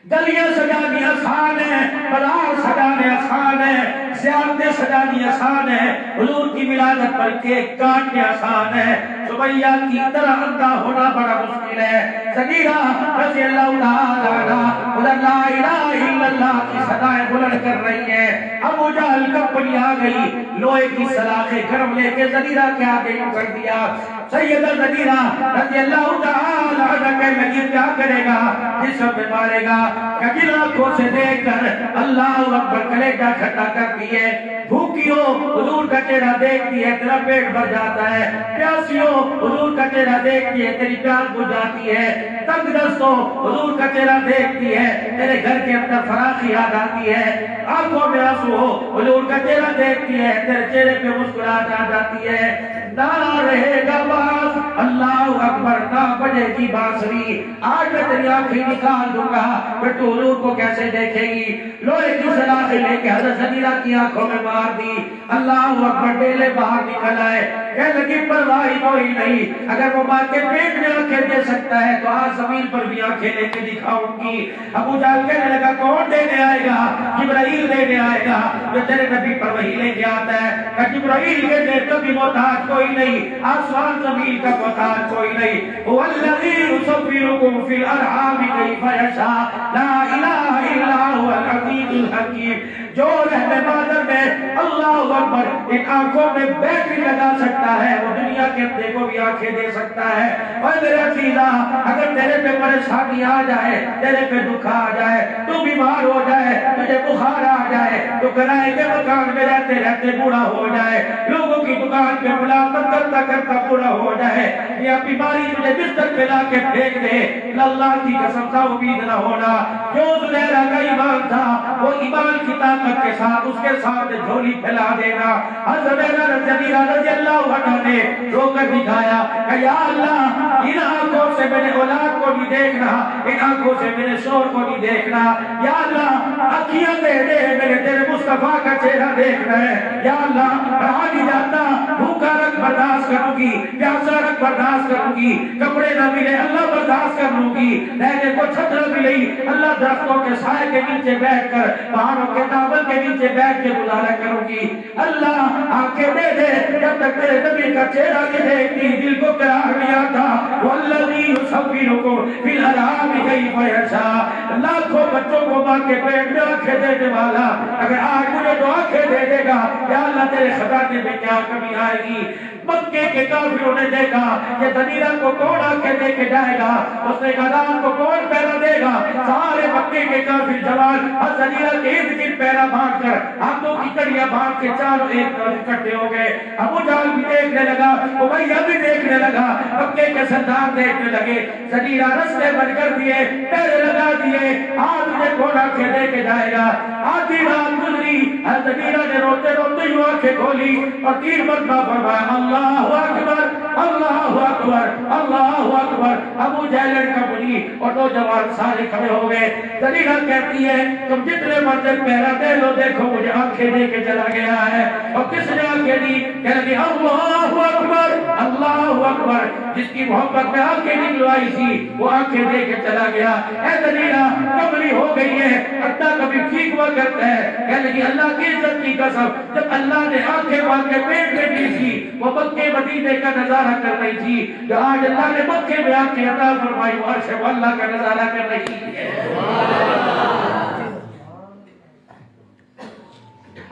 گلیاں سجانی آسان ہے، بازار سجانے آسان ہے، زیارتیں سجانی آسان ہے، حضور کی ولادت پر کیک کاٹنے آسان ہے، سمیہ کی طرح اندھا ہونا بڑا مشکل ہے۔ زنیرہ رضی اللہ تعالی عنہ ادھر لا الہ الا اللہ کی صدائیں بلند کر رہی ہیں، ابو جہل کمپنی آ گئی، لوہے کی سلاخیں گرم لے کے زنیرہ کے آگے یوں کر دیا۔ سیدہ زنیرہ رضی اللہ تعالی عنہ کے لگی کیا کرے گا، جسم میں مارے گا، کبھی آنکھوں سے دیکھ کر اللہ اکبر کلیجہ کھٹا کر دیے، بھوکی ہو حضور کا چہرہ دیکھتی ہے تیرا پیٹ بھر جاتا ہے، پیاسی ہو حضور کا چہرہ دیکھتی ہے تیری پیاس بجھ جاتی ہے، تنگ دست ہو حضور کا چہرہ دیکھتی ہے تیرے گھر کے اندر فراخی آ جاتی ہے، آنکھوں میں آنسو ہو حضور کا چہرہ دیکھتی ہے تیرے چہرے پہ مسکراہٹ آ جاتی ہے، نہ رہے گا باز اللہ اکبر، نہ بجے گی بانسری، آج میں تیری آنکھیں نکال دوں گا، پھر تو حضور کو کیسے دیکھے گی۔ لوہے کی سلاخیں لے کے حضرت زنیرہ کی آنکھوں میں مار دی، اللہ اکبر ڈیلے باہر نکل آئے، کہنے لگی پرواہ کوئی نہیں، اگر وہ ماں کے پیٹ میں آنکھیں دے سکتا ہے تو آج زمین پر بھی آنکھیں لے کے دکھاؤں گی۔ ابو جہل کہنے لگا کون دینے آئے گا، جبرائیل دینے آئے گا جو تیرے نبی پر وحی لے کے آتا ہے، کہ جبرائیل کے دے کبھی محتاج کوئی نہیں، آسمان زمین کا محتاج کوئی نہیں، هو الذی یصورکم فی الارحام کیف یشاء لا الہ الا هو العزیز الحکیم۔ جو رحم مادر میں اللہ اکبر ان آنکھوں میں بیٹری لگا سکتا ہے وہ دنیا کے اندھے کو بھی آنکھیں دے سکتا ہے۔ اور میرے عزیزہ اگر تیرے پہ پریشانی آ جائے، تیرے پہ دکھ آ جائے، تو بیمار ہو جائے، تجھے بخار آ جائے، تو کرائے کے مکان میں رہتے رہتے بوڑھا ہو جائے، لوگوں کی دکان پہ ملازمت کرتا کرتا بوڑھا ہو جائے، یا بیماری تجھے بستر پہ لا کے پھینک دے، اللہ کی قسم سے امید نہ ہونا۔ جو زلیخا کا ایمان تھا وہ ایمان کی طاقت کے ساتھ اس کے سامنے جھولی پھیلا دینا۔ حضرت زنیرہ رضی اللہ عنہ نے رو کر دکھایا کہ یا اللہ ان آنکھوں سے میں نے اولاد کو نہیں دیکھنا، ان آنکھوں سے میں نے شوہر کو نہیں دیکھنا، یا اللہ آنکھیاں دے دے میں نے تیرے مصطفیٰ کا چہرہ دیکھنا ہے، یا اللہ رہا نہیں جاتا، بھوکا رکھ برداشت کروں گی، پیاسا رکھ برداشت کروں گی، کپڑے نہ ملے اللہ برداشت کر لوں گی، رہنے کو چھت نہ ملی اللہ درختوں کے سائے کے نیچے بیٹھ کر پہاڑوں کے تابل کے نیچے بیٹھ کے گزارا کروں گی، اللہ آنکھیں دے دے جب تک تیرے نبی کا چہرہ کے دیکھتی دل کو قرار نہیں آتا۔ والذی یصورکم فی الارحام کیف یشاء، لاکھوں بچوں کو ماں کے پیٹ میں آنکھیں دینے والا اگر آج مجھے تو آنکھیں دے دے گا، یا اللہ تیرے خزانے میں کیا کمی آئے گی۔ مکے کے کافروں نے دیکھا کہ زنیرہ کو کون آنکھیں دے کے جائے گا، اس نے کہا کو کون پیرا دے گا، سارے مکے کے کافر جوان اور زنیرہ کے ارد گرد پیرا بھاگ کر ہاتھوں کی کڑی لیا، بھاگ کے چاروں ایک طرف اکٹھے ہو گئے۔ ابو جہل بھی دیکھنے لگا، امیہ بھی دیکھنے لگا، مکے کے سردار دیکھنے لگے۔ زنیرہ رستے بند کر دیے، پہرے لگا دیے، آج مجھے کون آنکھیں دے کے جائے گا۔ آدھی رات گزری، زنیرہ نے روتے روتے یوں آنکھیں کھولی اور 3 مرتبہ فرمایا اللہ اکبر اللہ اکبر اللہ اکبر۔ ابو جہل کا بنی اور نوجوان سارے کھڑے ہو گئے۔ زنیرہ کہتی ہے تم جتنے مرد پہرا دے لو، دیکھو مجھے آنکھیں دے کے چلا گیا ہے۔ اور کس نے آنکھیں دی؟ کہہ لگی اللہ اکبر اللہ اکبر۔ جس کی محبت میں آنکھیں نکلوائی تھی وہ آنکھیں دے کے چلا گیا۔ اے زنیرہ کملی ہو گئی ہے، اللہ کبھی ٹھیک ہوا کرتا ہے۔ کہہ لگی اللہ کی عزت کی قسم، جب اللہ نے آنکھیں مار کے پیٹ میں دی تھی وہ مکے مدینے کا نظارہ کر رہی تھی، جو آج اللہ نے مکے میں آنکھیں عطا فرمائی وہ عرش اللہ کا نظارہ کر رہی ہے۔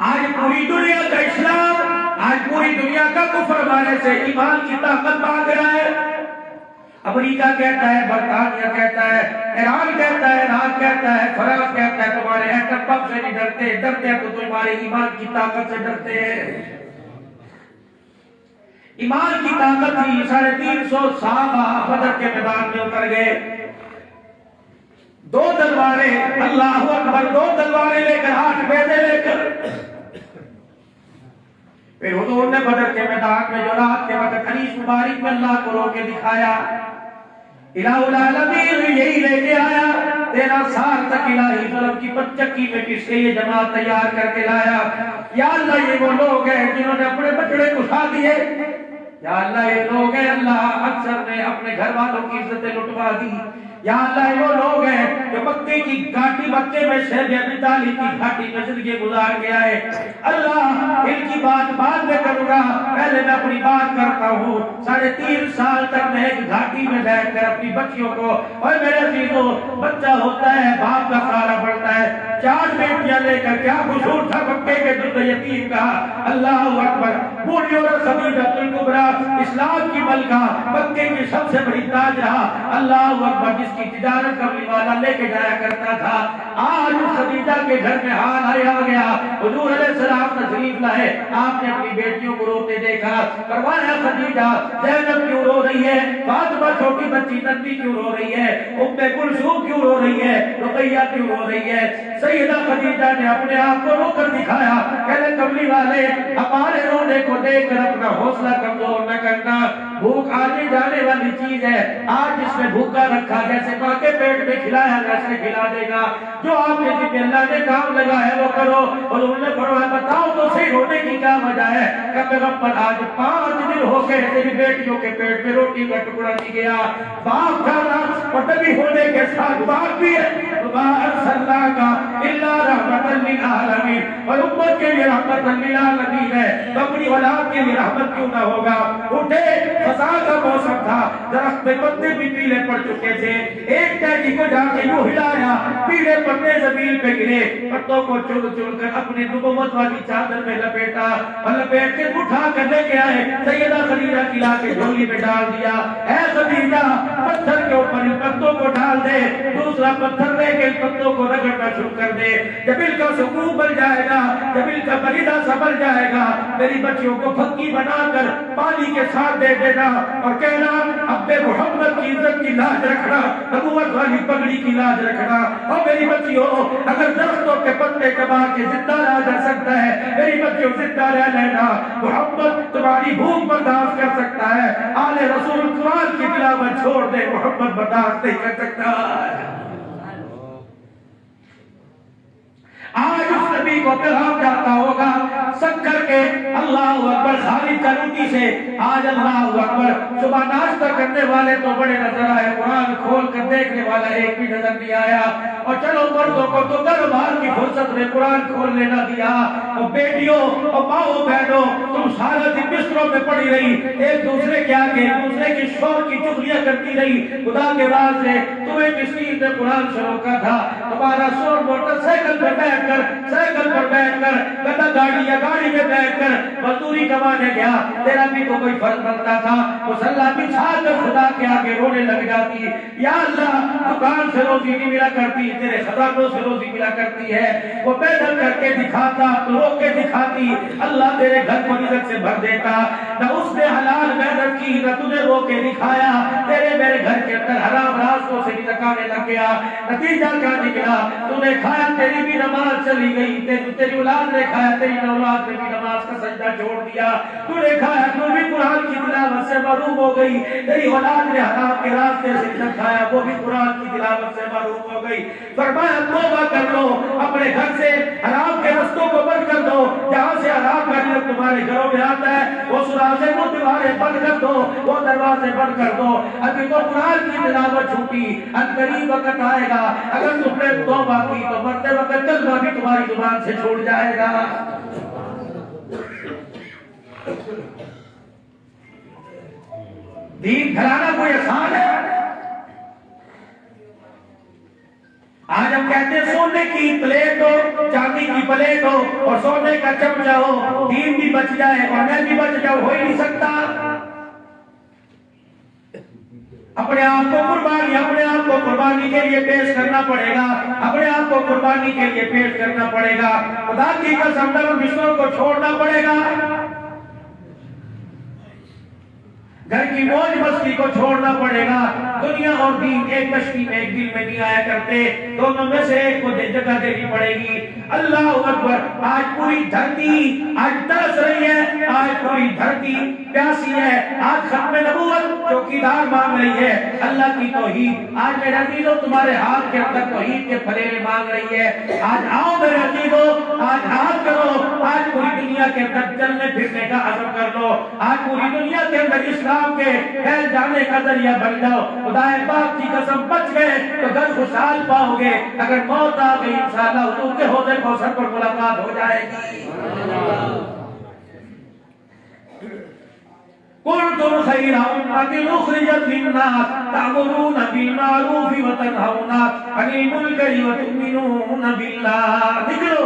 آج پوری دنیا کا اسلام، آج پوری دنیا کا کفر مارے سے ایمان کی طاقت باندھ رہا ہے۔ امریکہ کہتا ہے، برطانیہ کہتا ہے، ایران کہتا ہے، عراق کہتا ہے، فرانس کہتا ہے تمہارے ایٹم بم سے نہیں ڈرتے، ڈرتے ہیں تو تمہارے ایمان کی طاقت سے ڈرتے ہیں۔ ایمان کی طاقت تھی، 350 صحابہ بدر کے میدان میں اتر گئے، 2 تلواریں، اللہ اکبر، 2 تلواریں لے کر، 8 بیضے لے کر۔ پھر حضور نے بدر کے میدان میں جو رات کے وقت حدیث مبارک میں اللہ کو رو کے دکھایا، الہ العالمین یہی لے کے آیا، 13 سال تک الہی ظلم کی پچکی میں کس کے یہ جماعت تیار کر کے لایا۔ یا اللہ یہ وہ لوگ ہیں جنہوں نے اپنے بچڑے کھا دیے، یا اللہ یہ لوگ ہیں اللہ اکثر نے اپنے گھر والوں کی عزتیں لٹوا دی، یا اللہ یہ وہ لوگ ہیں جو مکے کی گھاٹی، مکے میں شہر ابی طالب کی گھاٹی میں زندگی گزار گیا ہے۔ اللہ ان کی بات بعد میں کروں گا، پہلے میں اپنی بات کرتا ہوں۔ 3.5 سال تک میں ایک گھاٹی میں بیٹھ کر اپنی بچیوں کو، اور میرے عزیزوں بچہ ہوتا ہے باپ کا سہارا بڑھتا ہے، 4 بیٹیاں لے کر کیا قصور تھا مکے کے درد یتیم کا۔ اللہ اکبر، بوڑھی عورت خدیجہ الکبریٰ اسلام کی ملکہ، مکے کی سب سے بڑی تاجرہ، اللہ اکبر، جس کی تجارت کرنے والا لے کے جایا کرتا تھا، آج خدیجہ کے گھر میں حال آیا گیا، حضور علیہ السلام تشریف لائے، آپ نے اپنی بیٹیوں کو روتے دیکھا، فرمایا خدیجہ زینب کیوں رو رہی ہے، فاطمہ چھوٹی بچی ننی کیوں رو رہی ہے، ام کلثوم کیوں رو رہی ہے، رقیہ کیوں رو رہی ہے۔ سیدہ خدیجہ نے اپنے آپ کو رو کر دکھایا، کہنے کملی والے ہمارے رونے کو دیکھ کر اپنا حوصلہ کمزور نہ کرنا، بھوک آنے جانے والی چیز ہے، آج اس میں بھوکا رکھا جیسے ماں کے پیٹ میں کھلایا ویسے کھلا دے گا، جو آپ کے ذمہ اللہ نے کام لگا ہے وہ کرو۔ اور انہوں نے فرمایا بتاؤ تو صحیح رونے کی کیا وجہ ہے؟ کہ پیغمبر آج 5 دن ہو گئے تیری بیٹیوں کے پیٹ میں روٹی کا ٹکڑا نہیں گیا، باپ جانا اور نبی ہونے کے ساتھ باپ بھی ہے، وما ارسلناک الا رحمۃ للعالمین، اور امت کے لیے رحمت للعالمین ہے، تو اپنی اولاد کے لیے رحمت کیوں نہ ہوگا؟ اٹھے، خزاں کا موسم تھا، درخت پہ پتے بھی پیلے پڑ چکے تھے، ایک ٹہنی کو جا کے یوں ہلایا، پیلے پتے زمین پہ گرے، پتوں کو چن چن کر اپنی نبوت والی چادر میں لپیٹا، اور لپیٹ کے اٹھا کر لے کے آئے، سیدہ خدیجہ کی لا کے جھولی میں ڈال دیا۔ اے خدیجہ پتھر کے اوپر ان پتوں کو ڈال دے، دوسرا پتھر لے کے ان پتوں کو رگڑنا شروع کر دے، جب ان کا سکون بن جائے گا، جب ان کا مریدہ سنبھل جائے گا، میری بچیوں کو پھکی بنا کر پانی کے ساتھ دے دینا، اور کہنا اب محمد کی عزت کی لاج رکھنا، نبوت والی پگڑی کی لاج رکھنا۔ اور میری بچیوں اگر درختوں کے پتے چبا کے زندہ رہا جا سکتا ہے، میری بچیوں زندہ رہ لینا، محمد تمہاری بھوک برداشت کر سکتا ہے، آل رسول قرآن کی تلاوت چھوڑ دے، محمد برداشت نہیں کر سکتا۔ آج اس نبی کو پیغام جاتا ہوگا سکر کے اللہ اکبر خالد کا روٹی سے، آج اللہ اکبر صبح ناشتہ کرنے والے تو بڑے نظر آئے، قرآن کھول کر دیکھنے والا ایک بھی نظر نہیں آیا، اور چلو مردوں کو تو گھر بار کی فرصت میں قرآن کھولنے نہ دیا، اور بیٹیوں اور ماؤں بہنوں تم سارا دن بستروں میں پڑی رہی، ایک دوسرے کے آگے ایک دوسرے کی شور کی چغلیاں کرتی رہی، خدا کے راز سے تمہیں مسکین نے قرآن سے روکا تھا، تمہارا شور موٹر سائیکل پہ بیٹھ کر، سائیکل پر بیٹھ کر، گدا گاڑی یا گاڑی میں بیٹھ کر مزدوری کمانے گیا، تیرا بھی تو کوئی فرض بنتا تھا، مسلح بچھا کر خدا کے آگے رونے لگ جاتی، یا اللہ دکان سے روزی نہیں ملا کرتی، تیرے خزانوں سے روزی ملا کرتی ہے، وہ پیدل کر کے دکھاتا، رو کے دکھاتا کھاتی اللہ تیرے گھر کو عزت سے بھر دیتا. نہ اس نے حلال محنت کی نہ تجھے رو کے دکھایا, تیرے میرے گھر کے اندر حرام راستوں سے نکالنے لگ گیا. نتیجہ کیا نکلا؟ تو نے کھایا, تیری بھی نماز چلی گئی, تیری اولاد نے کھایا, تیری اولاد نے بھی نماز کا سجدہ چھوڑ دیا. تو نے کھایا, تو بھی قرآن کی تلاوت سے محروم ہو گئی. تیری اولاد نے حرام کے راستے سے نہ کھایا, وہ بھی قرآن کی تلاوت سے محروم ہو گئی. فرمایا توبہ کر لو, اپنے گھر سے حرام کے رستوں کو بند کر دو. جہاں سے حرام کا رزق تمہارے گھروں میں آتا ہے وہ سراغے کو دیواریں بند کر دو, وہ دروازے بند کر دو. ابھی تو قرآن کی تلاوت چھوٹی, ان قریب وقت آئے گا اگر تم نے توبہ کی تو مرتے وقت کلمہ بھی تمہاری زبان سے چھوڑ جائے گا. دین پھیلانا کوئی آسان ہے؟ آج ہم کہتے ہیں سونے کی پلیٹ ہو, چاندی کی پلیٹ ہو اور سونے کا چمچہ ہو, دین بھی بچ جائے اور میں بھی بچ جاؤں, ہو ہی نہیں سکتا. اپنے آپ کو قربانی کے لیے پیش کرنا پڑے گا, اپنے آپ کو قربانی کے لیے پیش کرنا پڑے گا. خدا کی قسم نرم بستروں کو چھوڑنا پڑے گا, گھر کی موج مستی کو چھوڑنا پڑے گا. دنیا اور دین ایک کشتی میں ایک دل میں نہیں آیا کرتے, دونوں میں سے ایک کو جگہ دینی پڑے گی. اللہ اکبر. آج پوری دھرتی آج ترس رہی ہے, آج پوری دھرتی پیاسی ہے. آج ختم نبوت چوکیدار مانگ رہی ہے, اللہ کی توحید. آج میرے عزیزو تمہارے ہاتھ کے اندر توحید کے پھلیرے مانگ رہی ہے. آج آؤ میرے عزیزو, آج ہاتھ کرو, آج پوری دنیا کے اندر چلنے پھرنے کا عزم کر لو. آج پوری دنیا کے اندر اسلام کے پھیل جانے کا ذریعہ بن جاؤ. خدا پاک کی قسم بچ گئے تو گھر خوشحال پاؤ گے. اگر موت آ گئی انشاءاللہ حضور کے حوض کوثر پر ملاقات ہو جائے گی. کنتم خیر امة اخرجت للناس تأمرون بالمعروف وتنهون عن المنکر وتؤمنون باللہ. نکلو,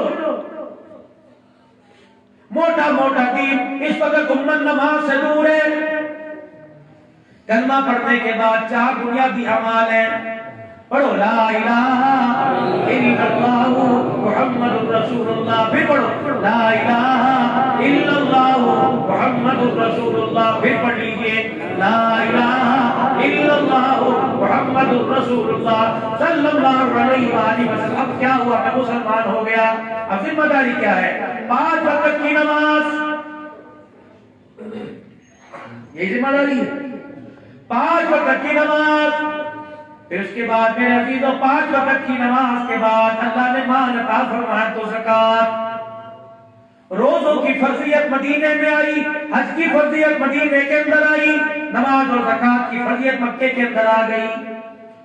موٹا موٹا دین اس وقت امت نماز سے دور ہے. کلمہ پڑھنے کے بعد 4 بنیادی اعمال ہیں. پڑھو لا الہ الا اللہ محمد رسول اللہ. پھر پڑھو لا الہ الا اللہ محمد رسول اللہ. پھر پڑھ لیجئے لا الہ الا اللہ محمد رسول اللہ صلی اللہ علیہ وآلہ وسلم. اب کیا ہوا؟ میں مسلمان ہو گیا. اب ذمہ داری کیا ہے؟ 5 وقت کی نماز, یہ ذمہ داری ہے. 5 وقت کی نماز. پھر اس کے بعد میرے عزیزو 5 وقت کی نماز کے بعد اللہ نے مال عطا فرمایا تو زکات. روزوں کی فرضیت مدینے میں آئی, حج کی فرضیت مدینے کے اندر آئی, نماز اور زکات کی فرضیت مکے کے اندر آ گئی.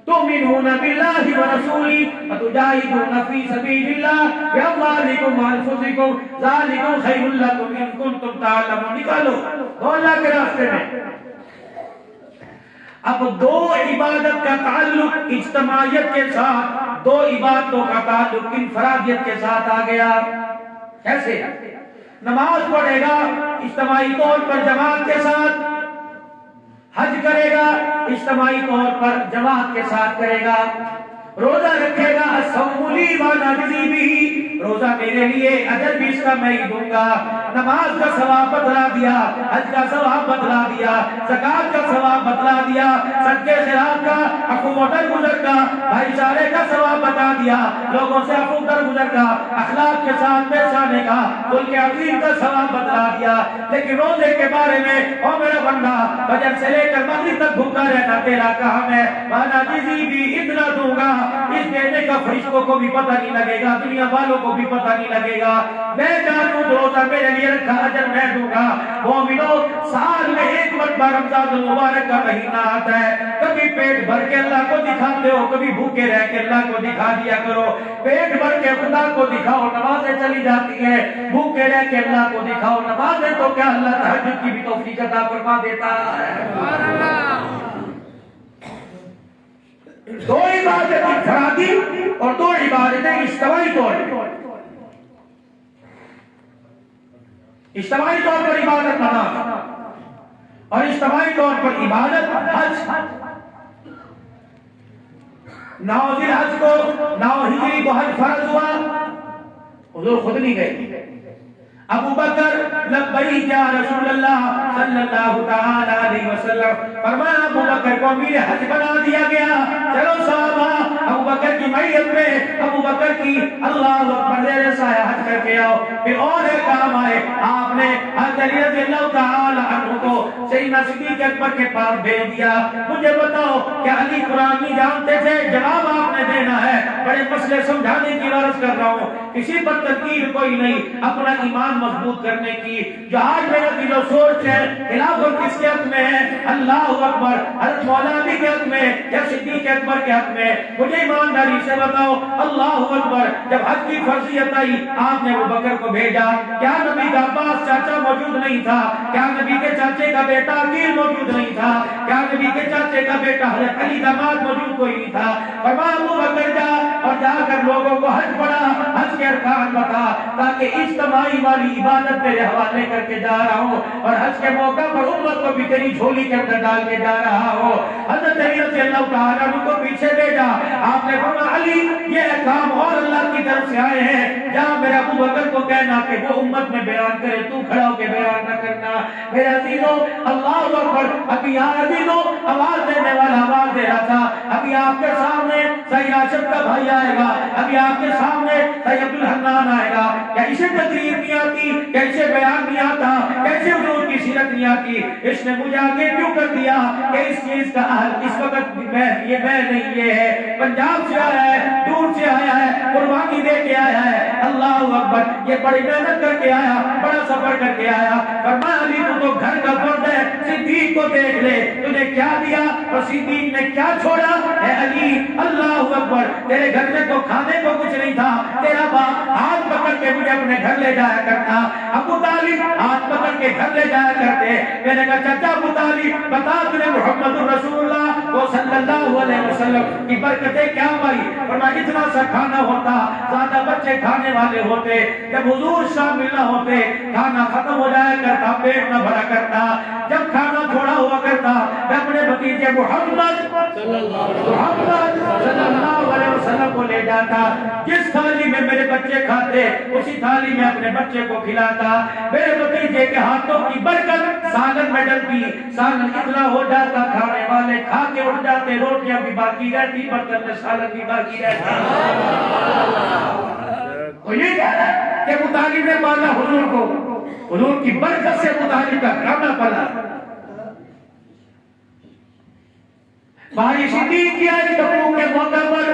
تؤمنون باللہ ورسولہ وتجاہدون فی سبیل اللہ باموالکم وانفسکم ذالکم خیر لکم ان کنتم تعلمون. نکالو دو اللہ کے راستے میں. اب 2 عبادت کا تعلق اجتماعیت کے ساتھ, 2 عبادتوں کا تعلق انفرادیت کے ساتھ آ گیا. کیسے؟ نماز پڑھے گا اجتماعی طور پر جماعت کے ساتھ, حج کرے گا اجتماعی طور پر جماعت کے ساتھ کرے گا, روزہ رکھے گا الصوم لی وانا اجزی بہ, روزہ میرے لیے اجر بھی اس کا میں ہی دوں گا. نماز کا ثواب بتلا دیا, حج کا ثواب بتلا دیا, زکات کا ثواب بتلا دیا, صدقے خیرات کا, عفو درگزر کا, بھائی چارے کا ثواب بتا دیا, لوگوں سے عفو درگزر کا, اخلاق کے ساتھ پیش آنے کا, ملک عظیم کا ثواب بتلا دیا. لیکن روزے کے بارے میں او میرا بندہ فجر سے لے کر مغرب تک بھوکا رہنا تیرا کام ہے. وانا اجزی بھی اتنا دوں گا, اس دینے کا فرشتوں کو بھی پتہ نہیں لگے گا, دنیا والوں کو بھی پتہ نہیں لگے گا. میں جانوں روزہ میرے لیے رکھا اجر میں دوں گا. مومنو سال میں 1 مرتبہ رمضان المبارک کا مہینہ آتا ہے, کبھی پیٹ بھر کے اللہ کو دکھاتے ہو, کبھی بھوکے رہ کے اللہ کو دکھا دیا کرو. پیٹ بھر کے خدا کو دکھاؤ, نمازیں چلی جاتی ہیں, بھوکے رہ کے اللہ کو دکھاؤ, نمازیں تو کیا اللہ تہجد کی بھی توفیق عطا فرما دیتا ہے. 2 عبادت انفرادی اور 2 عبادتیں اجتماعی طور پر. اجتماعی طور پر عبادت نماز اور اجتماعی طور پر عبادت حج. 9 ذی الحج کو 9 ہجری کو حج فرض ہوا, حضور خود نہیں گئے. ابو بکر لبیک یا رسول اللہ صلی اللہ تعالی علیہ وسلم. فرمایا ابو بکر کو امیر حج بنا دیا گیا. چلو صحابہ ابو بکر کی میت میں ابو بکر کی اللہ اکبر زیر سایہ حج کر کے آؤ. پھر اور ایک کام آئے, آپ نے حضرت علی رضی اللہ تعالی عنہ کو سیدنا صدیق اکبر کے پاس بھیج دیا. مجھے بتاؤ کیا علی قرآن نہیں جانتے تھے؟ جواب آپ نے دینا ہے. بڑے مسئلے سمجھانے کی غرض کر رہا ہوں, کسی پر تنقید کوئی نہیں, اپنا ایمان مضبوط کرنے کی. جو آج میرا دل و سوچ ہے خلافت کس کے حق میں ہے؟ اللہ اکبر, حضرت مولا علی کے حق میں یا صدیق اکبر کے حق میں؟ مجھے ایمانداری سے بتاؤ. اللہ اکبر. جب حج کی فرضیت آئی آپ نے ابو بکر کو بھیجا. کیا نبی کا عباس چاچا موجود نہیں تھا؟ کیا نبی کے چاچے کا بیٹا عقیل موجود نہیں تھا؟ کیا نبی کے چاچے کا بیٹا حضرت علی داماد موجود کوئی نہیں تھا؟ فرمایا ابو بکر جا اور جا کر لوگوں کو حج پڑھا, حج کے ارکان بتا, تاکہ اجتماعی والی عبادت تیرے حوالے کر کے جا رہا ہوں اور حج کے موقع پر امت کو بھی تیری جھولی کے اندر ڈال کے جا رہا ہوں. حضرت علی رضی اللہ تعالیٰ عنہ کو پیچھے بھیجا. آپ نے فرمایا علی یہ احکام اور اللہ کی طرف سے آئے ہیں, جہاں میرے ابو بکر کو کہنا کہ وہ امت میں بیان کرے, تو کھڑا ہو کے بیان نہ کرنا. میرے عزیزوں اللہ اکبر. ابھی یہاں عزیزوں آواز دینے والا آواز دے رہا تھا. ابھی آپ کے سامنے سید راشد کا بھائی آئے گا, ابھی آپ کے سامنے سید عبدالحنان آئے گا. کیسے تقریر نہیں آتی, کیسے بیان نہیں آتا, کیسے حضور کی سیرت نہیں آتی. اس نے مجھے آگے کیوں کر دیا کہ اس چیز کا اہل اس وقت یہ میں نہیں, یہ ہے پنجاب سے آیا ہے, دور سے آیا ہے, قربانی دے کے آیا ہے. اللہ اکبر. یہ بڑی محنت کر کے آیا, بڑا سفر کر کے آیا. فرمایا علی تو گھر کا فرد ہے, صدیق کو دیکھ لے تجھے کیا دیا اور صدیق نے کیا چھوڑا. اے علی اللہ اکبر, تیرے گھر میں تو کھانے کو کچھ نہیں تھا, تیرا باپ ہاتھ پکڑ کے مجھے اپنے گھر لے جایا کرتا. ابو طالب ہاتھ پکڑ کے گھر لے جایا کرتے. میں نے کہا چچا ابو طالب بتا تجھے محمد رسول اللہ وہ صلی اللہ علیہ وسلم کی برکتیں کیا پائی. فرمایا اتنا سا کھانا ہوتا, زیادہ بچے کھانے والے ہوتے, جب حضور شامل نہ ہوتے کھانا ختم ہو جایا کرتا, پیٹ نہ بھرا کرتا. جب کھانا تھوڑا ہوا کرتا میں اپنے بھتیجے محمد صلی اللہ علیہ وسلم کو لے جاتا. جس تھالی میں میرے بچے کھاتے اسی تھالی میں اپنے بچے کو کھلاتا. میرے بھتیجے کے ہاتھوں کی برکت سالن میں ڈلتی, سالن اتنا ہو جاتا کھانے والے کھا کے اٹھ جاتے, روٹیاں بھی باقی رہتی, برتن میں سالن بھی باقی رہتا. وہ یہ کہہ رہا ہے کہ مطالب نے پالا حضور کو, حضور کی برکت سے مطالب کا کرامہ پالا. بھائی صدیق کی آئی تبوک کے موقع پر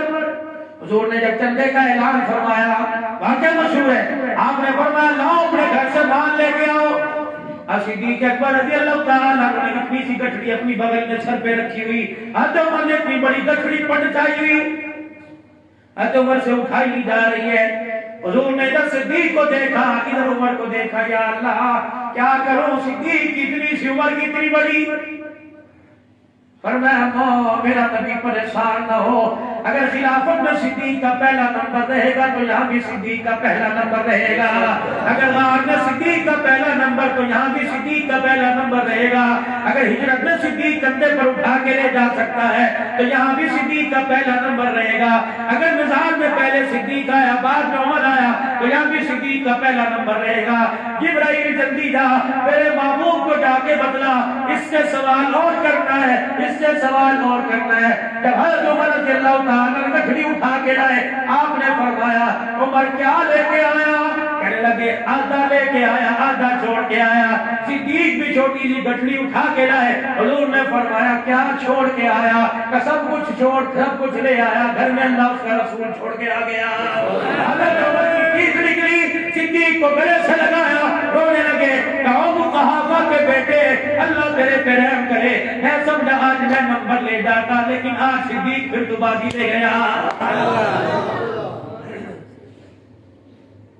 حضور نے جب چندے کا اعلان فرمایا, واقعہ مشہور ہے, آپ نے فرمایا لاؤ اپنے گھر سے مال لے کے آؤ. صدیق اکبر رضی اللہ تعالیٰ عنہ نے اتنی سی گٹھڑی اپنی بغل میں سر پہ رکھی ہوئی, حضرت عمر نے اتنی بڑی گٹھڑی پٹچائی ہوئی, حضرت عمر سے اٹھائی نہیں جا رہی ہے. حضور نے ادھر صدیق کو دیکھا, ادھر عمر کو دیکھا, یا اللہ کیا کروں, صدیق کی اتنی سی عمر کی اتنی بڑی. فرمایا میرا نبی پریشان نہ ہو, اگر خلافت میں صدیق کا پہلا نمبر رہے گا تو یہاں بھی صدیق کا پہلا نمبر رہے گا. اگر غار میں صدیق کا پہلا نمبر تو یہاں بھی صدیق کا پہلا نمبر رہے گا. اگر ہجرت میں صدیق کندھے پر اٹھا کے لے جا سکتا ہے تو یہاں بھی صدیق کا پہلا نمبر رہے گا. اگر مزار میں پہلے صدیق آیا بعد میں عمر آیا تو یہاں بھی صدیق کا پہلا نمبر رہے گا. جبرائیل جلدی جا میرے محبوب کو جا کے بتلا, اس سے سوال اور کرنا ہے, اس سے سوال اور کرنا ہے. جب حضرت عمر رضی اللہ تعالیٰ نے گٹھڑی اٹھا کے لائے, آپ نے فرمایا عمر کیا لے کے آیا؟ کہنے لگے آدھا لے کے آیا, آدھا چھوڑ کے آیا. صدیق بھی چھوٹی سی گٹھڑی اٹھا کے لائے. حضور نے فرمایا کیا چھوڑ کے آیا؟ کہ سب کچھ چھوڑ سب کچھ لے آیا, گھر میں اللہ اس کا رسول چھوڑ کے آ گیا. حضرت عمر کی چیخ نکلی, صدیق کو گلے سے لگایا, رونے لگے. کہو صحابہ کے بیٹے اللہ تیرے پہ رحم کرے, میں سمجھا آج میں نمبر لے جاتا, لیکن آج صدیق پھر تو بازی لے گیا.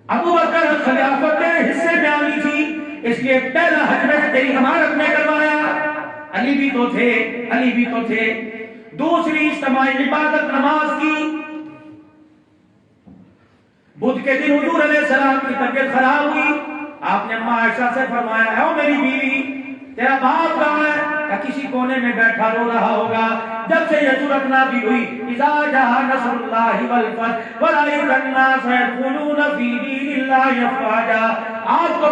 ابو بکر خلافت حصے میں آنی تھی, اس لیے پہلا حج میں تیری امارت میں کروایا. علی بھی تو تھے, علی بھی تو تھے. دوسری اجتماعی عبادت نماز کی. بدھ کے دن حضور علیہ السلام کی طبیعت خراب ہوئی. آپ نے اما عائشہ سے فرمایا ہے میری بیوی تیرا باپ کہاں ہے؟ کہ کسی کونے میں بیٹھا رو رہا ہوگا. جب سے یہ صورت نازل ہوئی اذا جاء نصر اللہ والفتح ورأيت الناس يدخلون في دين الله افواجا, آپ کو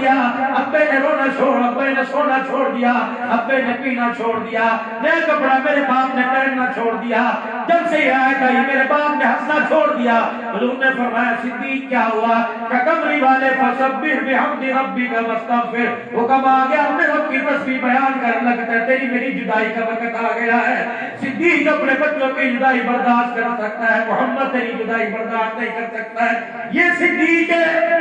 دیا، ابے نے رونا چھوڑ، ابے نے سونا چھوڑ دیا، ابے نے پینا چھوڑ دیا، نیا کپڑا میرے باپ نے پہننا چھوڑ دیا، جب سے یہ آئے گئی میرے باپ نے ہنسنا چھوڑ دیا۔ حضور نے فرمایا صدیق کیا ہوا؟ کہ کمری والے فسبح بحمد ربک واستغفر، وہ کب آ گیا اپنے رب کی تسبیح بیان کر لگتا ہے تیری میری جدائی کا وقت آ گیا ہے۔ صدیق اپنے بچوں کی جدائی برداشت کر سکتا ہے، محمد تیری جدائی برداشت نہیں کر سکتا ہے، یہ صدیق ہے۔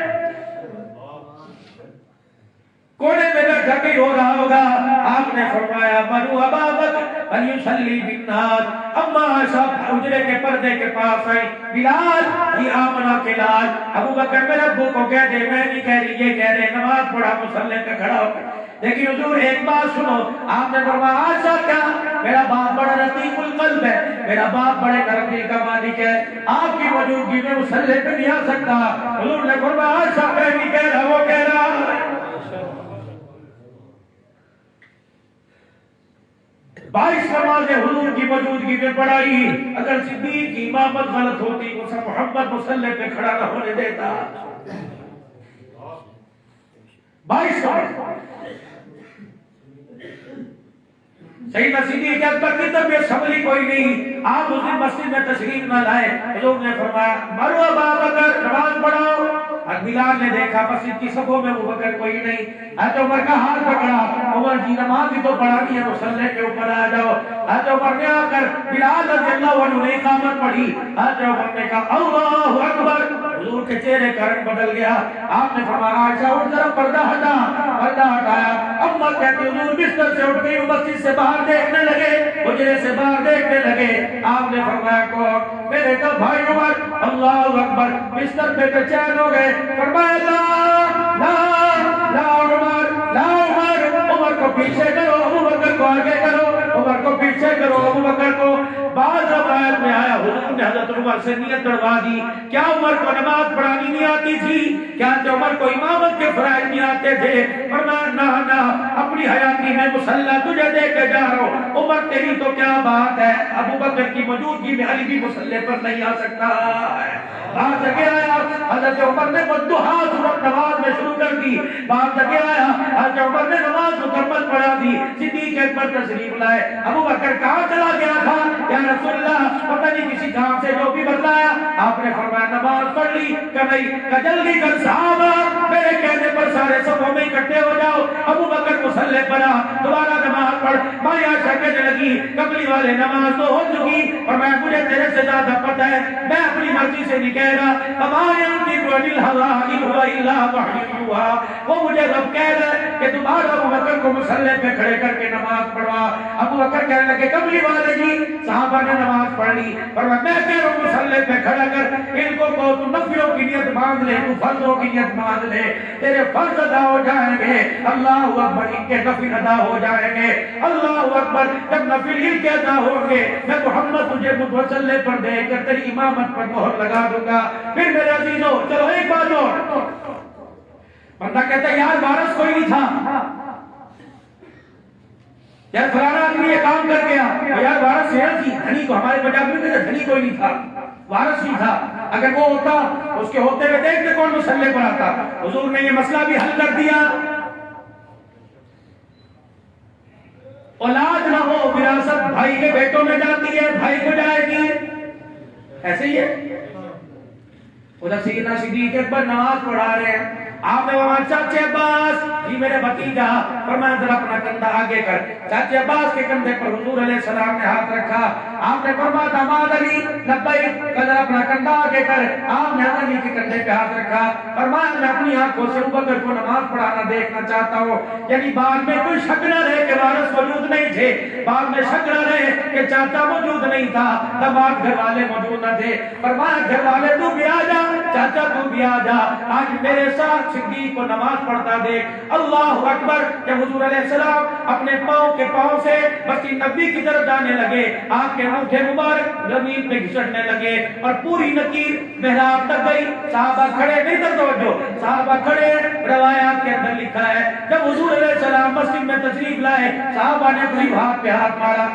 کونے میں بیٹھا کے ہو رہا ہوگا، آپ نے فرمایا منو ابا بکر فلیصلی بالناس، اما سب حجرے کے پردے کے پاس آئی، بلال یہ آمنہ کے لال، ابو بکر میرے ابو کو کہہ دے، میں نہیں کہہ رہی، یہ کہہ دے نماز پڑھا مصلی پہ کھڑا ہو کر۔ لیکن حضور ایک بات سنو، آپ نے فرمایا ایسا کیا؟ میرا باپ بڑا رقیق القلب ہے، میرا باپ بڑے نرم دل کا مالک ہے، آپ کی موجودگی میں مصلی پہ نہیں آ سکتا۔ حضور نے فرمایا ایسا میں نہیں کہہ رہا، وہ کہہ رہا ہے۔ 22 نمازیں حضور کی موجودگی میں پڑھائی، اگر صدیق کی امامت غلط ہوتی وہ سب محمد مصلی پہ کھڑا نہ ہونے دیتا۔ 22 سیدنا صدیق اکبر کی طبیعت سنبھلی کوئی نہیں، آپ اس دن مسجد میں تشریف نہ لائے، حضور نے فرمایا مرو ابا بکر نماز پڑھاؤ۔ بلال نے دیکھا مسجد کی صفوں میں ابو بکر کوئی نہیں، حضرت عمر کا ہاتھ پکڑا، عمر جی نماز ہی تو پڑھانی ہے، مصلی کے اوپر آ جاؤ۔ حضرت عمر نے آ کر بلال رضی اللہ عنہ نے اقامت پڑھی، حضرت عمر نے کہا اللہ اکبر، حضور کے چہرے کا رنگ بدل گیا۔ آپ نے فرمایا عائشہ اٹھ ذرا پردہ ہٹا، پردہ ہٹایا۔ اما کہتی حضور بستر سے اٹھ گئی، مسجد سے باہر دیکھنے لگے، حجرے سے باہر دیکھنے لگے۔ آپ نے فرمایا کون؟ میرے تو بھائی عمر، اللہ اکبر، بستر پہ بے چین ہو گئے، فرمایا لا لا لا عمر لا عمر، عمر کو پیچھے کرو، ابو بکر کو آگے کرو، عمر کو پیچھے کرو، ابو بکر کو۔ بعض روایت میں آیا حضور نے حضرت عمر سے نیت تڑوا دی، کیا عمر کو نماز پڑھانی نہیں آتی تھی؟ کیا عمر کو امامت کے فرائض نہیں آتے تھے؟ فرمایا نہ نہ، اپنی حیاتی میں مصلی تجھے دے کے جا رہا ہوں، عمر تیری تو کیا بات ہے، ابو بکر کی موجودگی میں علی بھی مصلی پر نہیں آ سکتا ہے۔ بات جگہ آیا حضرت عمر نے مدوحا سورت نماز میں شروع کر دی، بات جگہ آیا حضرت عمر نے نماز مکمل پڑھا دی، صدیق اکبر تشریف لائے، ابو بکر کہاں چلا گیا تھا یا رسول اللہ؟ پتہ نہیں کسی کام سے جو بھی بتلایا، آپ نے فرمایا نماز پڑھ لی کہ نہیں؟ کہ جلدی کر صحابہ، میرے کہنے پر سارے صفوں میں اکٹھے ہو جاؤ، ابو بکر مصلی پر آ، دوبارہ نماز پڑھ۔ ماں عائشہ کہنے لگی کملی والے نماز تو ہو چکی، اور میں مجھے تیرے سے زیادہ پتہ ہے، میں اپنی مرضی سے نہیں کہہ رہا، وما ينطق عن الهوى إن هو إلا وحي يوحى، وہ مجھے رب کہہ رہے کہ دوبارہ ابو بکر کو مصلی پہ کھڑے کر کے نماز پڑھوا۔ ابو بکر کہنے لگے کملی والے جی، صحابہ نے نماز پڑھ لی، اور میں کہہ رہا ہوں مصلی پہ کھڑا کر، ان کو کہو تو نفلوں کی نیت باندھ لے، تو فرضوں کی نیت باندھ لے، تیرے فرض ادا ہو جائیں گے، اللہ اکبر، ان کے نفل ادا ہو جائیں گے، اللہ اکبر، جب نفل ان کے ادا ہوں گے میں محمد تجھے مصلی پر دے کر تیری امامت پر مہر لگا دوں گا۔ پھر میرے عزیزوں چلو ایک بات اور، بندہ کہتا ہے یار وارث کوئی نہیں تھا، یار فلانا آدمی یہ کام کر گیا، یار وارث شہر تھی، دھنی کو ہمارے پنجابی میں دھنی کوئی نہیں تھا، وارث نہیں تھا، اگر وہ ہوتا اس کے ہوتے ہوئے دیکھتے کون مصلی پر آتا۔ حضور نے یہ مسئلہ بھی حل کر دیا، اولاد نہ ہو وراثت بھائی کے بیٹوں میں جاتی ہے، بھائی کو جائے گی، ایسے ہی ہے۔ ادھر سیدنا صدیق اکبر نماز پڑھا رہے ہیں، آپ نے وہاں چاچے عباس جی میرے بھتیجا، فرمایا ذرا اپنا کندھا آگے کر، چاچے عباس کے کندھے پر حضور علیہ السلام نے ہاتھ رکھا، آپ نے فرمایا داماد علی لبیک، ذرا اپنا کندھا آگے کر، آپ نے علی کے کندھے پہ ہاتھ رکھا، فرمایا میں اپنی آنکھوں سے ابو بکر کو نماز پڑھانا دیکھنا چاہتا ہوں، یعنی بعد میں کوئی شک نہ رہے کہ وارث موجود نہیں تھے، بعد میں شک نہ رہے کہ چاچا موجود نہیں تھا، داماد گھر والے موجود نہ تھے، فرمایا گھر والے تو بھی آ جا، چاچا تو بھی آ جا، آج میرے ساتھ صدیق کو نماز پڑھتا دیکھ۔ اللہ اکبر، جب حضور علیہ السلام اپنے پاؤں کے پاؤں سے مسجد نبی کی طرف جانے لگے، آپ کے انگوٹھے مبارک زمین پہ گھسٹنے لگے اور پوری نکیر محراب تک گئی، صحابہ کھڑے، نہیں تر توجہ، صحابہ کھڑے، روایات کے اندر لکھا ہے جب حضور علیہ السلام مسجد میں تشریف لائے، صحابہ نے اپنی ہاتھ پہ ہاتھ مارا،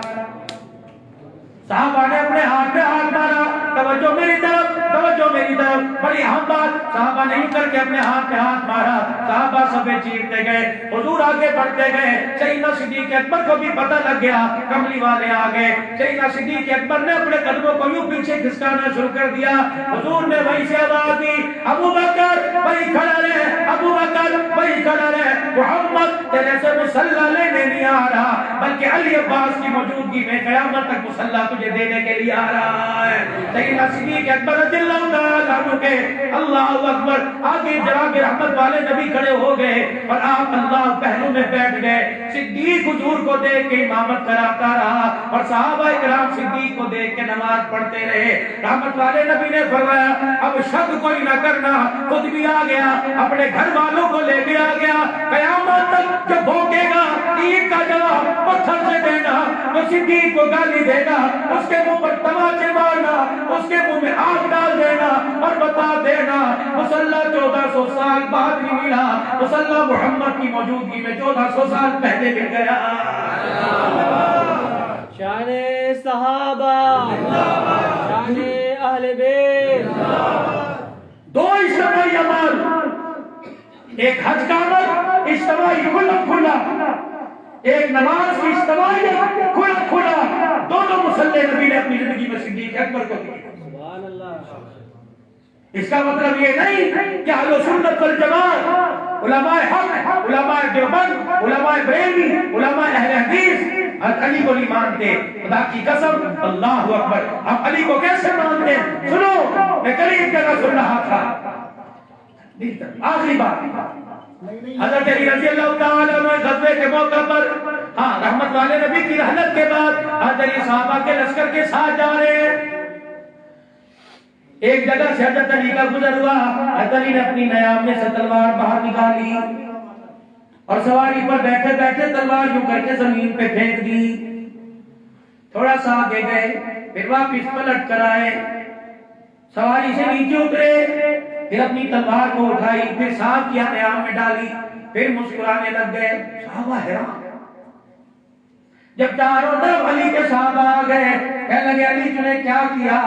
صحابہ نے اپنے ہاتھ پہ ہاتھ مارا، توجہ میری طرف، توجہ میری طرف، بڑی اہم بات، صحابہ نے یوں کر کے اپنے ہاتھ پہ ہاتھ مارا، صحابہ صفیں چیرتے گئے، حضور آگے بڑھتے گئے، سیدنا صدیق اکبر کو بھی پتہ لگ گیا کملی والے آ گئے، سیدنا صدیق اکبر نے اپنے قدموں کو یوں پیچھے کھسکانا شروع کر دیا، حضور نے وہیں سے آواز دی، ابو بکر وہیں کھڑا رہے، ابو بکر وہیں کھڑا رہے، محمد تیرے سے مصلی لینے نہیں آ رہا بلکہ علی عباس کی موجودگی میں قیامت تک مصلی تجھے دینے کے لیے آ رہا ہے۔ سیدنا صدیق اکبر رضی اللہ تعالیٰ عنہ کے اللہ اکبر آگے جناب رحمت والے نبی کھڑے ہو گئے اور آپ اللہ پہلو میں بیٹھ گئے، صدیق حضور کو دیکھ کے امامت کراتا رہا اور صحابہ کرام صدیق کو دیکھ کے نماز پڑھتے رہے۔ رحمت والے نبی نے فرمایا اب شک کوئی نہ کرنا، خود بھی آ گیا، اپنے گھر والوں کو لے کے آ گیا، قیامت تک جب بھوکے گا عید کا جواب پتھر سے دینا، تو صدیق کو گالی دینا، اس کے منہ پر تماچے مارنا، اس کے منہ میں آگ ڈال دینا اور بتا دینا مصلی 1400 سال بعد نہیں ملا، مصلی محمد کی موجودگی میں 1400 سال پہلے مل گیا۔ شان صحابہ، شان اہل بیت، دو اجتماعی عمل، ایک حج کا عمل اجتماعی کھلا، ایک نماز کی اجتماعی کھلا، دونوں مصلی نبی نے اپنی زندگی میں صدیق اکبر کو دی۔ سبحان اللہ۔ اس کا مطلب یہ نہیں کہ اہل سنت والجماعت، علماء حق، علماء دیوبند، علماء بریلوی، علماء اہل حدیث علی کو نہیں مانتے۔ خدا کی قسم، اللہ اکبر، ہم علی کو کیسے مانتے ہیں؟ سنو، میں قریب جگہ سن رہا تھا، آخری بات، حضرت علی رضی اللہ تعالیٰ عنہ غزوے کے موقع پر، رحمت والے نبی کی رحلت کے بعد حضرت علی صحابہ کے لشکر کے ساتھ جا رہے ہیں، ایک جگہ سے حضرت علی کا گزر ہوا، حضرت علی نے اپنی نیام میں سے تلوار باہر نکالی اور سواری پر بیٹھے بیٹھے تلوار یوں کر کے زمین پہ پھینک دی، تھوڑا سا آگے گئے، پھر واپس پلٹ کر آئے، سواری سے نیچے اترے، پھر اپنی تلوار کو اٹھائی، پھر صاف کیا نیام میں ڈالی، پھر مسکرانے لگ گئے۔ صحابہ حیران، جب چاروں طرف علی کے صحابہ آ گئے، کہنے لگے علی تو نے کیا کیا؟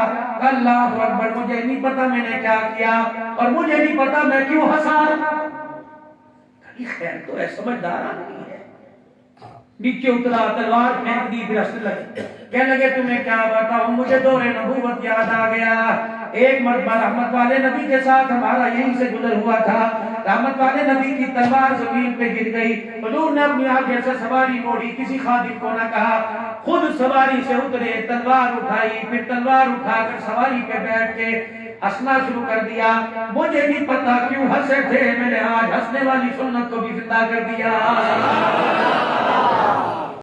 اللہ اکبر، مجھے نہیں پتا میں نے کیا کیا اور مجھے نہیں پتا میں کیوں ہنسا۔ خیر تو ہے، سمجھدار آدمی ہے، نیچے اترا، تلوار پھینک دی، پھر ہنسنے لگے، کہنے لگے تمہیں کیا بتاؤں، مجھے دور نبوت یاد آ گیا، ایک مرتبہ رحمت والے نبی کے ساتھ ہمارا یہیں سے گزر ہوا تھا، رحمت والے نبی کی تلوار زمین پہ گر گئی، حضور نے اپنی آگے سے سواری موڑی، کسی خادم کو نہ کہا، خود سواری سے اترے، تلوار اٹھائی، پھر تلوار اٹھا کر سواری پہ بیٹھ کے ہنسنا شروع کر دیا، مجھے نہیں پتا کیوں ہنسے تھے، میں نے آج ہنسنے والی سنت کو بھی زندہ کر دیا۔